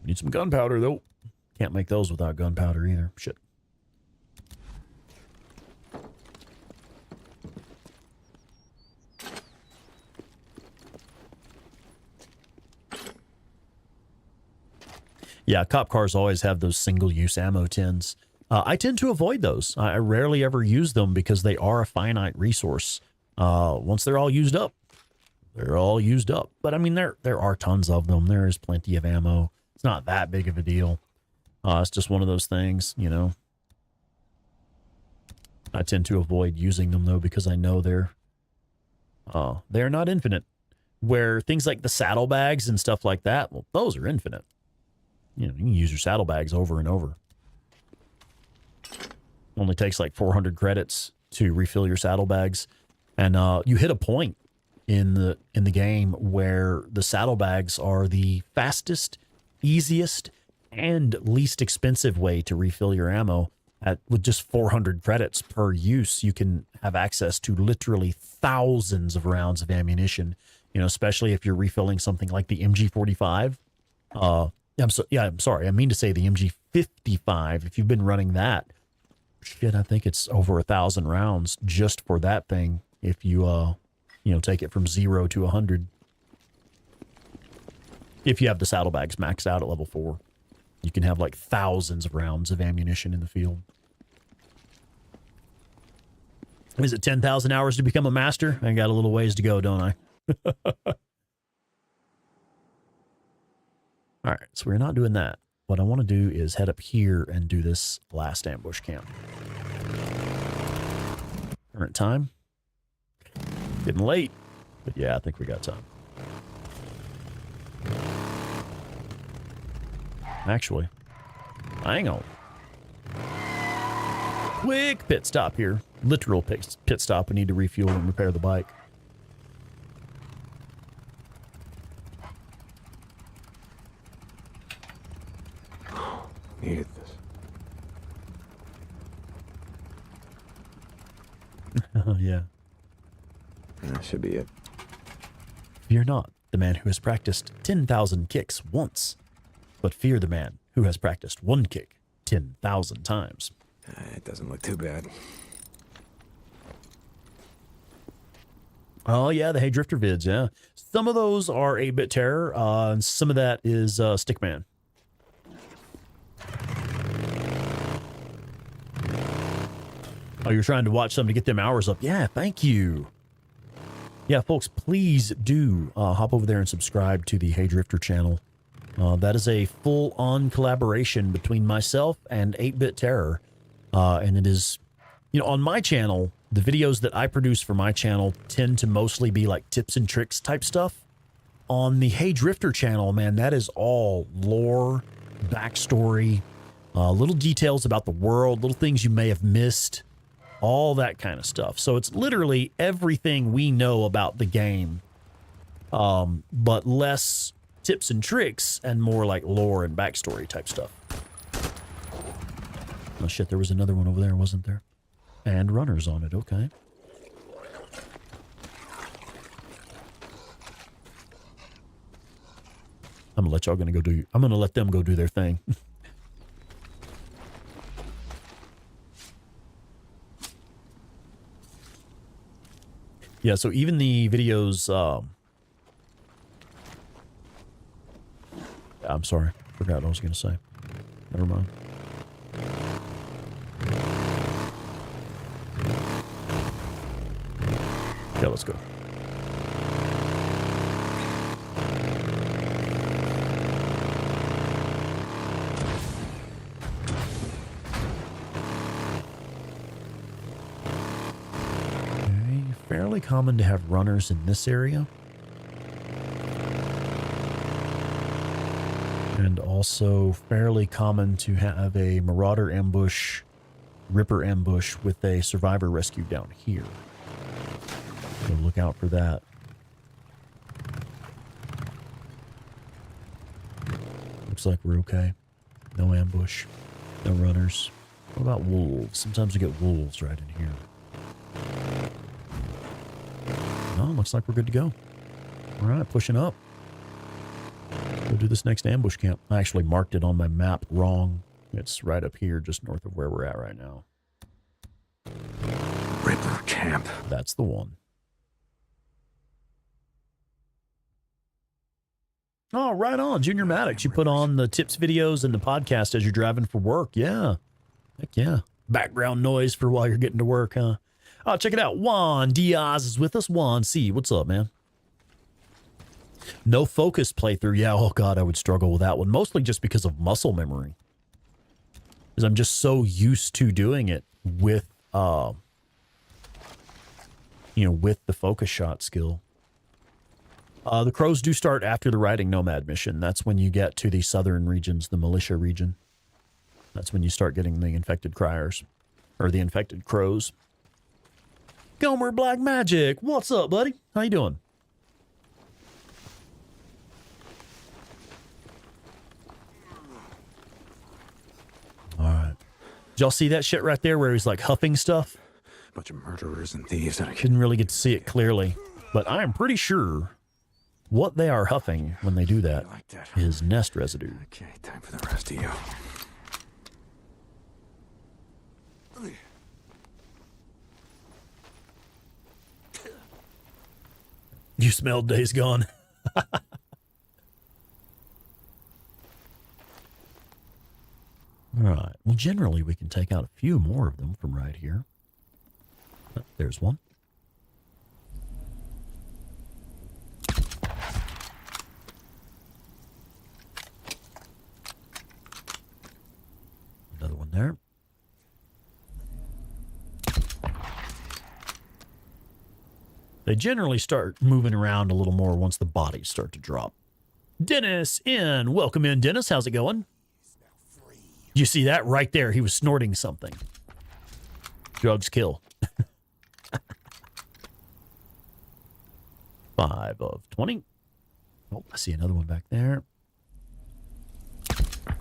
Need some gunpowder, though. Can't make those without gunpowder either. Shit. Yeah, cop cars always have those single-use ammo tins. I tend to avoid those. I rarely ever use them because they are a finite resource. Once they're all used up, they're all used up. But I mean, there are tons of them. There is plenty of ammo. It's not that big of a deal. It's just one of those things, you know. I tend to avoid using them though because I know they're not infinite. Where things like the saddlebags and stuff like that, well, those are infinite. You know, you can use your saddlebags over and over. Only takes like 400 credits to refill your saddlebags, and you hit a point in the game where the saddlebags are the fastest, easiest, and least expensive way to refill your ammo. With just 400 credits per use, you can have access to literally thousands of rounds of ammunition. You know, especially if you're refilling something like the MG45. I'm sorry. I mean to say the MG55. If you've been running that, shit, I think it's over 1,000 rounds just for that thing. If you, take it from 0 to 100. If you have the saddlebags maxed out at level 4, you can have like thousands of rounds of ammunition in the field. Is it 10,000 hours to become a master? I got a little ways to go, don't I? All right, so we're not doing that. What I want to do is head up here and do this last ambush camp. Current time. Getting late, but yeah, I think we got time. Actually, hang on. Quick pit stop here. Literal pit stop. We need to refuel and repair the bike. Needed this. Oh, yeah. That should be it. Fear not the man who has practiced 10,000 kicks once, but fear the man who has practiced one kick 10,000 times. It doesn't look too bad. Oh, yeah, the Hey Drifter vids, yeah. Some of those are 8-bit terror, and some of that is Stickman. Oh, you're trying to watch something to get them hours up. Yeah, thank you. Yeah, folks, please do hop over there and subscribe to the Hey Drifter channel. That is a full-on collaboration between myself and 8-Bit Terror. And it is, you know, on my channel, the videos that I produce for my channel tend to mostly be like tips and tricks type stuff. On the Hey Drifter channel, man, that is all lore, backstory, little details about the world, little things you may have missed, all that kind of stuff. So it's literally everything we know about the game, but less tips and tricks and more like lore and backstory type stuff. Oh shit, there was another one over there, wasn't there? And runners on it, okay. I'm gonna let y'all I'm gonna let them go do their thing. Yeah, so even the videos, I'm sorry, forgot what I was gonna say. Never mind. Yeah, let's go. Fairly common to have runners in this area. And also fairly common to have a marauder ambush, ripper ambush with a survivor rescue down here. So look out for that. Looks like we're okay. No ambush, no runners. What about wolves? Sometimes we get wolves right in here. Oh, looks like we're good to go. All right, pushing up. We'll do this next ambush camp. I actually marked it on my map wrong. It's right up here, just north of where we're at right now. Ripper camp. That's the one. Oh, right on. Junior Maddox, you put on the tips videos and the podcast as you're driving for work. Yeah. Heck yeah. Background noise for while you're getting to work, huh? Oh, check it out. Juan Diaz is with us. Juan C. What's up, man? No focus playthrough. Yeah, oh God, I would struggle with that one. Mostly just because of muscle memory. Because I'm just so used to doing it with, you know, with the focus shot skill. The crows do start after the riding nomad mission. That's when you get to the southern regions, the militia region. That's when you start getting the infected criers. Or the infected crows. Gomer Black Magic, what's up, buddy? How you doing? All right. Did y'all see that shit right there where he's like huffing stuff? Bunch of murderers and thieves. And I didn't really get to see it clearly, but I am pretty sure what they are huffing when they do that is nest residue. Okay, time for the rest of you. You smelled Days Gone. All right. Well, generally, we can take out a few more of them from right here. Oh, there's one. Another one there. They generally start moving around a little more once the bodies start to drop. Dennis in. Welcome in, Dennis. How's it going? You see that right there? He was snorting something. Drugs kill. 5 of 20. Oh, I see another one back there.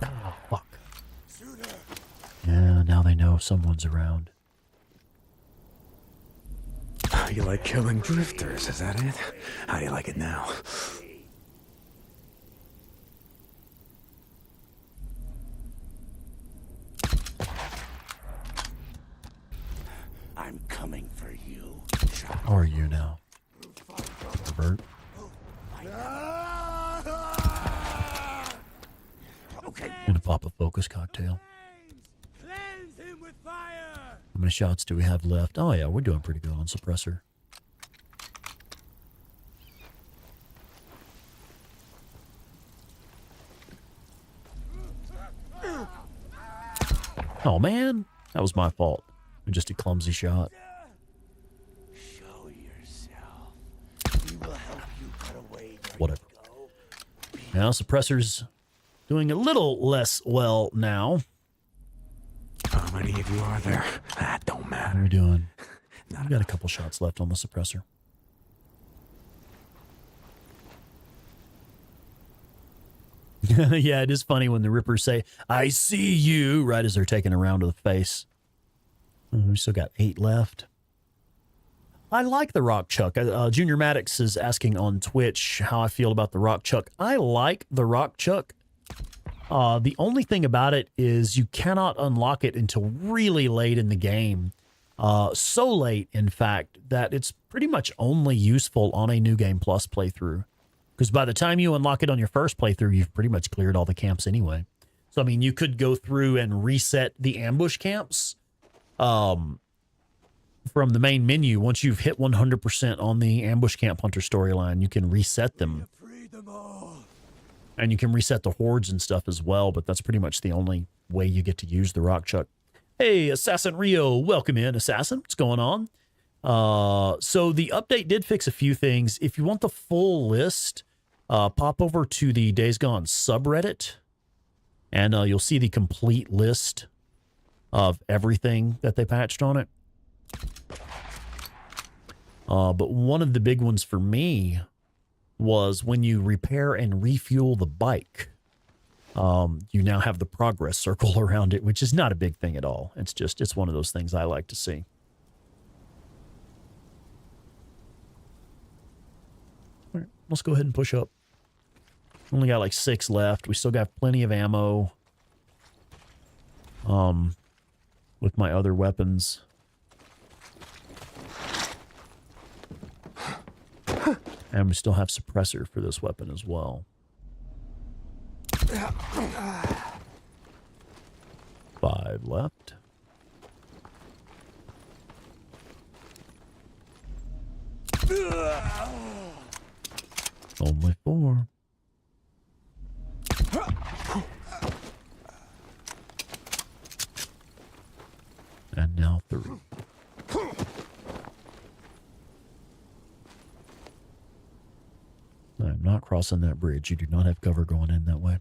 Oh, fuck. Yeah, now they know someone's around. You like killing drifters, is that it? How do you like it now? I'm coming for you. How are you now, Bert? Okay. Gonna pop a focus cocktail. Cleanse him How many shots do we have left? Oh, yeah, we're doing pretty good on suppressor. Oh, man. That was my fault. Just a clumsy shot. Show yourself. We will help you cut away. Whatever. Now, suppressor's doing a little less well now. How many of you are there? That don't How are matter. we doing? We've got a couple shots left on the suppressor. Yeah, it is funny when the Rippers say, "I see you," right as they're taking a round to the face. We still got 8 left. I like the Rock Chuck. Junior Maddox is asking on Twitch how I feel about the Rock Chuck. I like the Rock Chuck. The only thing about it is you cannot unlock it until really late in the game. So late, in fact, that it's pretty much only useful on a New Game Plus playthrough. Because by the time you unlock it on your first playthrough, you've pretty much cleared all the camps anyway. So, I mean, you could go through and reset the ambush camps from the main menu. Once you've hit 100% on the ambush camp hunter storyline, you can reset them. And you can reset the hordes and stuff as well, but that's pretty much the only way you get to use the Rock Chuck. Hey, Assassin Rio, welcome in, Assassin. What's going on? So the update did fix a few things. If you want the full list, pop over to the Days Gone subreddit, and you'll see the complete list of everything that they patched on it. But one of the big ones for me was when you repair and refuel the bike, you now have the progress circle around it, which is not a big thing at all. It's one of those things I like to see. All right, let's go ahead and push up. Only got like 6 left. We still got plenty of ammo. With my other weapons. And we still have suppressor for this weapon as well. 5 left. Only 4. And now 3. I'm not crossing that bridge. You do not have cover going in that way.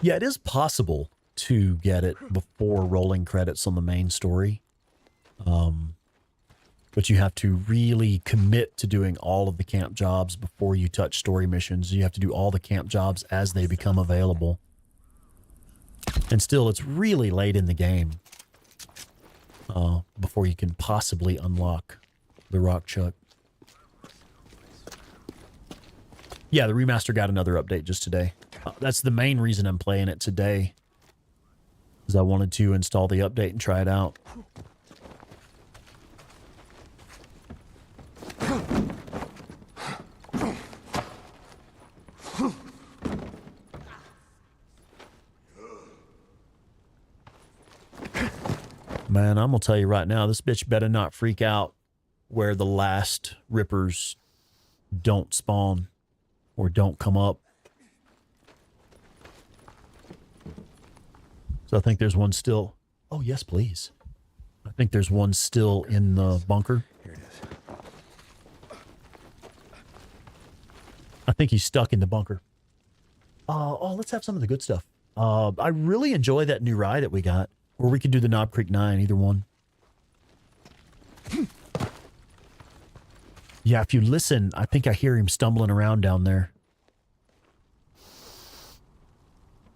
Yeah, it is possible to get it before rolling credits on the main story. But you have to really commit to doing all of the camp jobs before you touch story missions. You have to do all the camp jobs as they become available. And still, it's really late in the game before you can possibly unlock the Rock Chuck. Yeah, the remaster got another update just today. That's the main reason I'm playing it today, is I wanted to install the update and try it out. Man, I'm gonna tell you right now, this bitch better not freak out where the last Rippers don't spawn or don't come up. So I think there's one still. Oh, yes, please. I think there's one still in the bunker. Here it is. I think he's stuck in the bunker. Oh, let's have some of the good stuff. I really enjoy that new ride that we got, or we could do the Knob Creek 9, either one. Yeah, if you listen, I think I hear him stumbling around down there.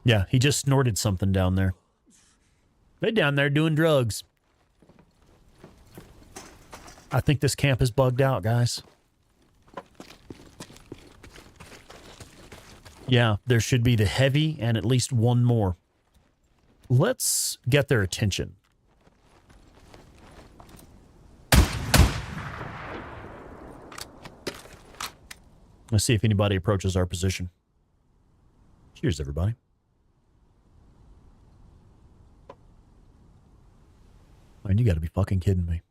Yeah, he just snorted something down there. They're down there doing drugs. I think this camp is bugged out, guys. Yeah, there should be the heavy and at least one more. Let's get their attention. Let's see if anybody approaches our position. Cheers, everybody. Man, you got to be fucking kidding me.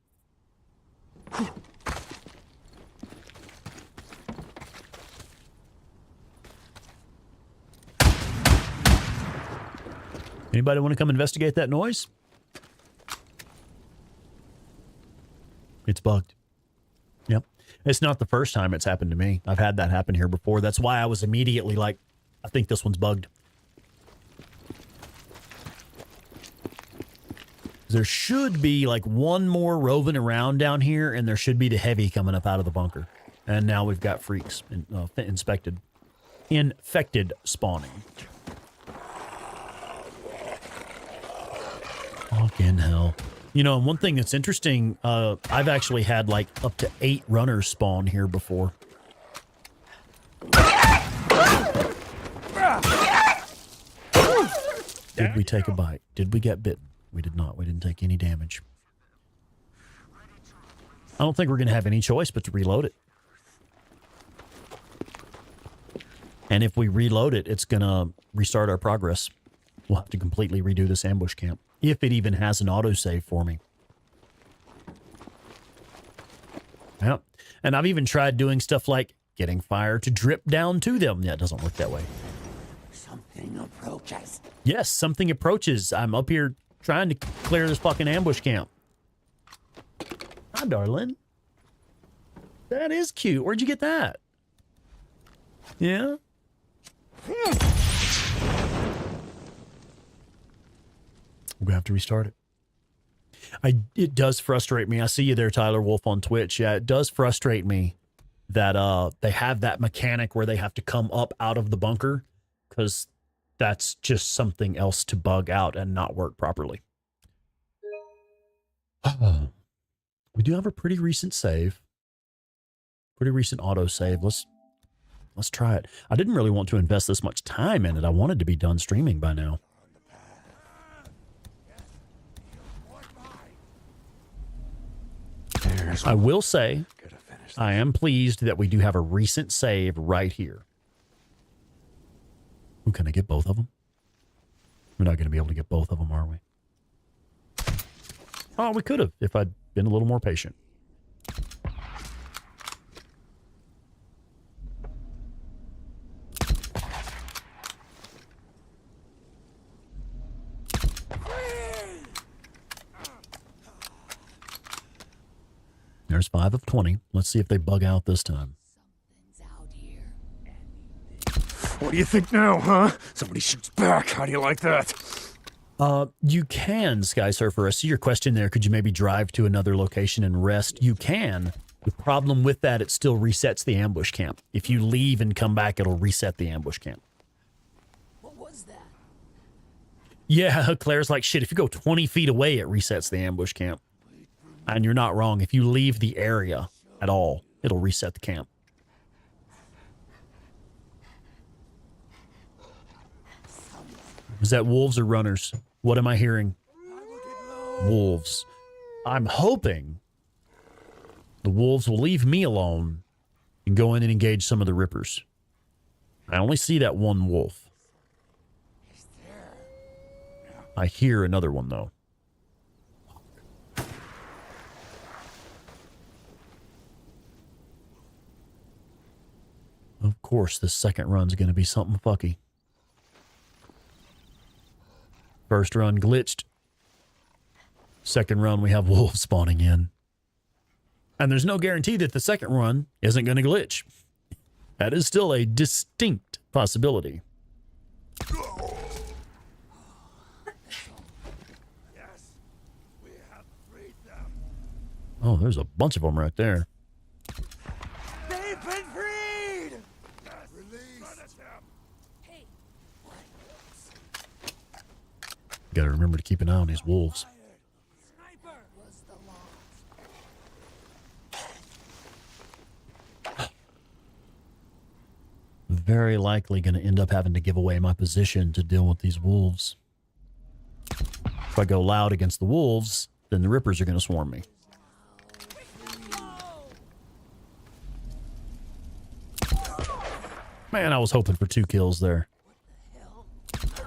Anybody want to come investigate that noise? It's bugged. Yep. It's not the first time it's happened to me. I've had that happen here before. That's why I was immediately like, I think this one's bugged. There should be like one more roving around down here, and there should be the heavy coming up out of the bunker. And now we've got freaks infected spawning. Fucking hell. You know, one thing that's interesting, I've actually had like up to 8 runners spawn here before. Did we take a bite? Did we get bitten? We did not. We didn't take any damage. I don't think we're going to have any choice but to reload it. And if we reload it, it's going to restart our progress. We'll have to completely redo this ambush camp. If it even has an autosave for me. Yep. And I've even tried doing stuff like getting fire to drip down to them. Yeah, it doesn't work that way. Something approaches. Yes, something approaches. I'm up here trying to clear this fucking ambush camp. Hi, darling. That is cute. Where'd you get that? Yeah? We're gonna have to restart it. It does frustrate me. I see you there, Tyler Wolf on Twitch. Yeah, it does frustrate me that they have that mechanic where they have to come up out of the bunker, because that's just something else to bug out and not work properly. We do have a pretty recent save. Pretty recent auto save. Let's try it. I didn't really want to invest this much time in it. I wanted to be done streaming by now. I will say, I am pleased that we do have a recent save right here. Ooh, can I get both of them? We're not going to be able to get both of them, are we? Oh, we could have if I'd been a little more patient. There's 5 of 20. Let's see if they bug out this time. What do you think now, huh? Somebody shoots back. How do you like that? You can, Sky Surfer. I see your question there. Could you maybe drive to another location and rest? You can. The problem with that, it still resets the ambush camp. If you leave and come back, it'll reset the ambush camp. What was that? Yeah, Claire's like, shit, if you go 20 feet away, it resets the ambush camp. And you're not wrong. If you leave the area at all, it'll reset the camp. Is that wolves or runners? What am I hearing? Wolves. I'm hoping the wolves will leave me alone and go in and engage some of the rippers. I only see that one wolf. I hear another one, though. Of course, this second run's going to be something fucky. First run glitched. Second run, we have wolves spawning in. And there's no guarantee that the second run isn't going to glitch. That is still a distinct possibility. Oh, there's a bunch of them right there. They've been freed! Release! Hey. Gotta remember to keep an eye on these wolves. Sniper was the loss. Very likely going to end up having to give away my position to deal with these wolves. If I go loud against the wolves, then the rippers are going to swarm me. Man, I was hoping for 2 kills there.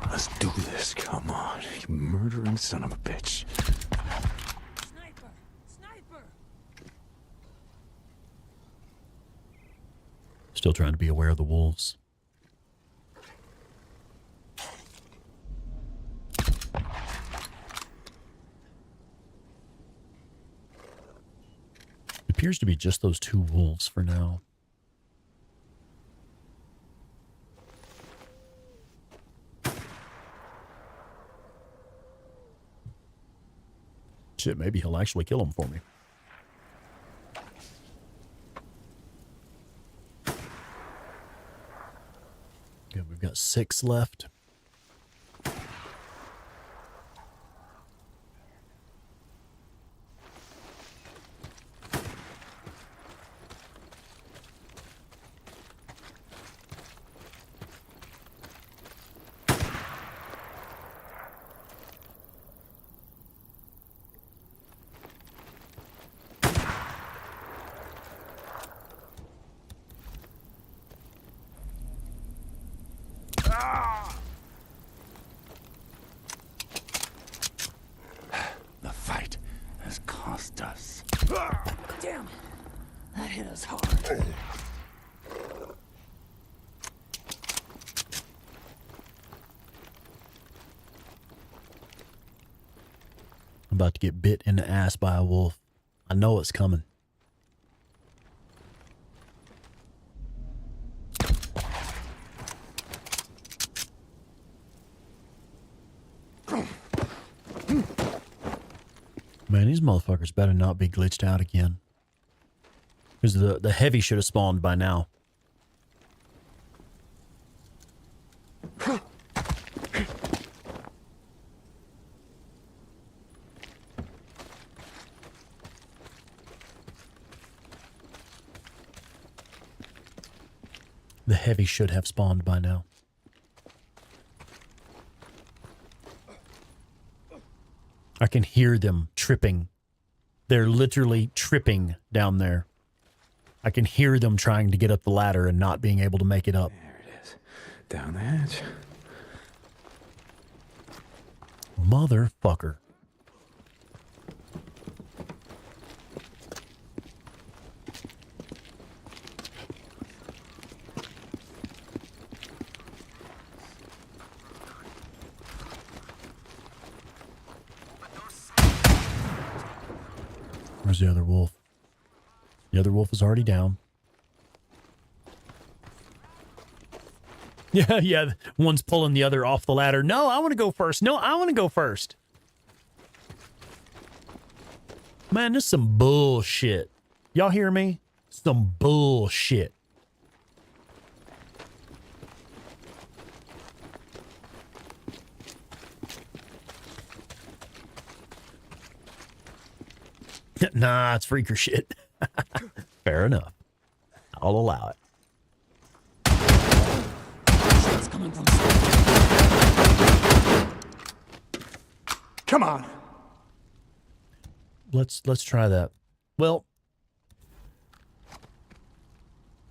Let's do this. Come on, you murdering son of a bitch. Still trying to be aware of the wolves. It appears to be just those two wolves for now. Shit, maybe he'll actually kill him for me. Okay, we've got 6 left. The fight has cost us. Damn it. That hit us hard. I'm about to get bit in the ass by a wolf. I know it's coming. Man, these motherfuckers better not be glitched out again. Because the heavy should have spawned by now. The heavy should have spawned by now. I can hear them tripping. They're literally tripping down there. I can hear them trying to get up the ladder and not being able to make it up. There it is. Down the hatch. Motherfucker. Where's the other wolf? The other wolf is already down. Yeah, one's pulling the other off the ladder. No, I want to go first. No, I want to go first. Man, this is some bullshit. Y'all hear me? Some bullshit. Nah, it's freaker shit. Fair enough. I'll allow it. It's coming from Come on. Let's try that. Well,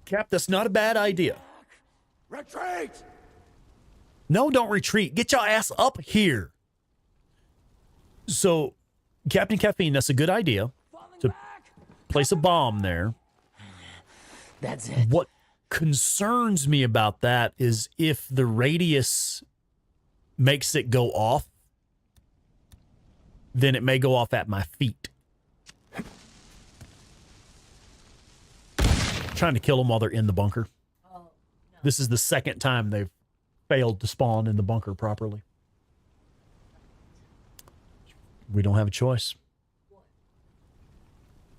Cap, that's not a bad idea. Retreat! No, don't retreat. Get your ass up here. So, Captain Caffeine, that's a good idea. To place a bomb there. That's it. What concerns me about that is if the radius makes it go off, then it may go off at my feet. Trying to kill them while they're in the bunker. Oh, no. This is the second time they've failed to spawn in the bunker properly. We don't have a choice.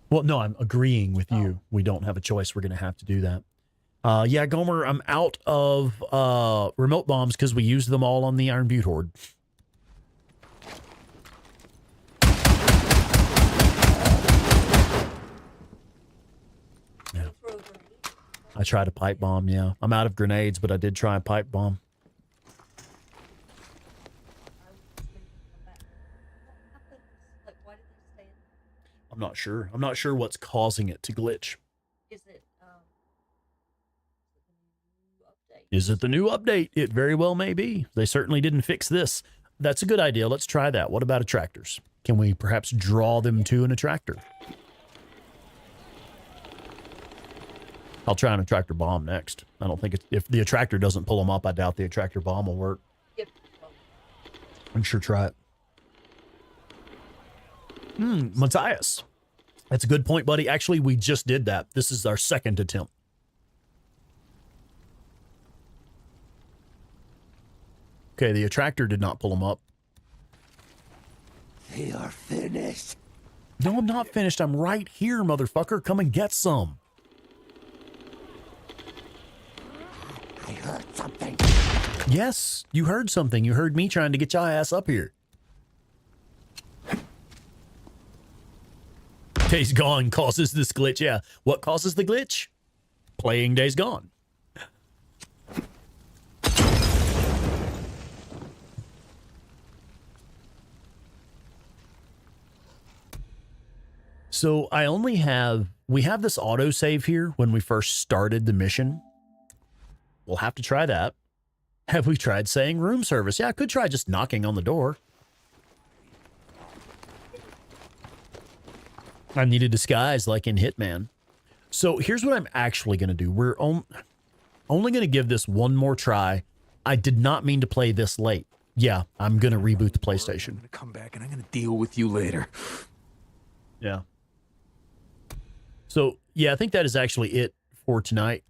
Well, no, I'm agreeing with you. We don't have a choice. We're going to have to do that. Yeah, Gomer, I'm out of remote bombs because we used them all on the Iron Butte Horde. Yeah. I tried a pipe bomb, yeah. I'm out of grenades, but I did try a pipe bomb. I'm not sure. I'm not sure what's causing it to glitch. Is it update? Is it the new update? It very well may be. They certainly didn't fix this. That's a good idea. Let's try that. What about attractors? Can we perhaps draw them to an attractor? I'll try an attractor bomb next. I don't think it's, if the attractor doesn't pull them up, I doubt the attractor bomb will work. Yep. I'm sure try it. Matthias. That's a good point, buddy. Actually, we just did that. This is our second attempt. Okay, the attractor did not pull them up. They are finished. No, I'm not finished. I'm right here, motherfucker. Come and get some. I heard something. Yes, you heard something. You heard me trying to get your ass up here. Days Gone causes this glitch. Yeah. What causes the glitch? Playing Days Gone. So I only have, we have this autosave here when we first started the mission. We'll have to try that. Have we tried saying room service? Yeah, I could try just knocking on the door. I need a disguise like in Hitman. So here's what I'm actually going to do. We're only going to give this one more try. I did not mean to play this late. Yeah, I'm going to reboot the PlayStation. I'm going to come back and I'm going to deal with you later. Yeah. So, yeah, I think that is actually it for tonight.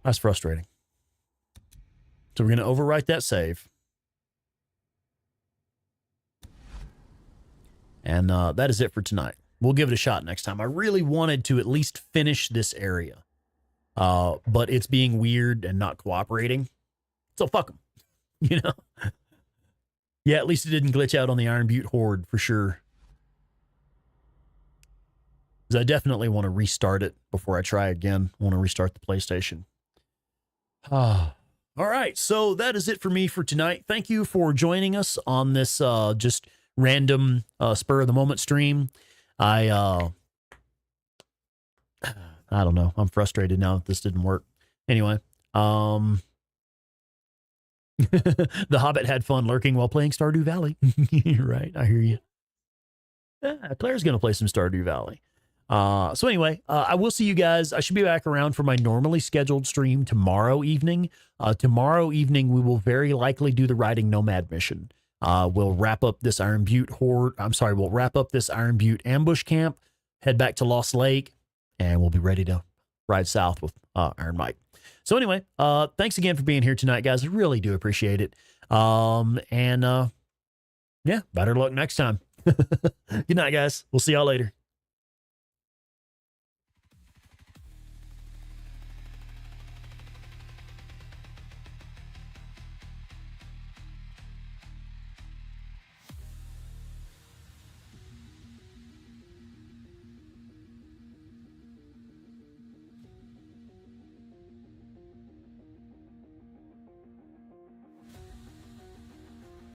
That's frustrating. So we're going to overwrite that save. And that is it for tonight. We'll give it a shot next time. I really wanted to at least finish this area. But it's being weird and not cooperating. So fuck them. You know? Yeah, at least it didn't glitch out on the Iron Butte Horde for sure. Because I definitely want to restart it before I try again. I want to restart the PlayStation. All right, so that is it for me for tonight. Thank you for joining us on this just random spur of the moment stream. I don't know. I'm frustrated now that this didn't work. Anyway, The Hobbit had fun lurking while playing Stardew Valley. Right, I hear you. Yeah, Claire's going to play some Stardew Valley. So anyway, I will see you guys. I should be back around for my normally scheduled stream tomorrow evening. Tomorrow evening, we will very likely do the Riding Nomad mission. We'll wrap up this Iron Butte Horde. I'm sorry, we'll wrap up this Iron Butte ambush camp, head back to Lost Lake, and we'll be ready to ride south with Iron Mike. So anyway, thanks again for being here tonight, guys. I really do appreciate it. Yeah, better luck next time. Good night, guys. We'll see y'all later.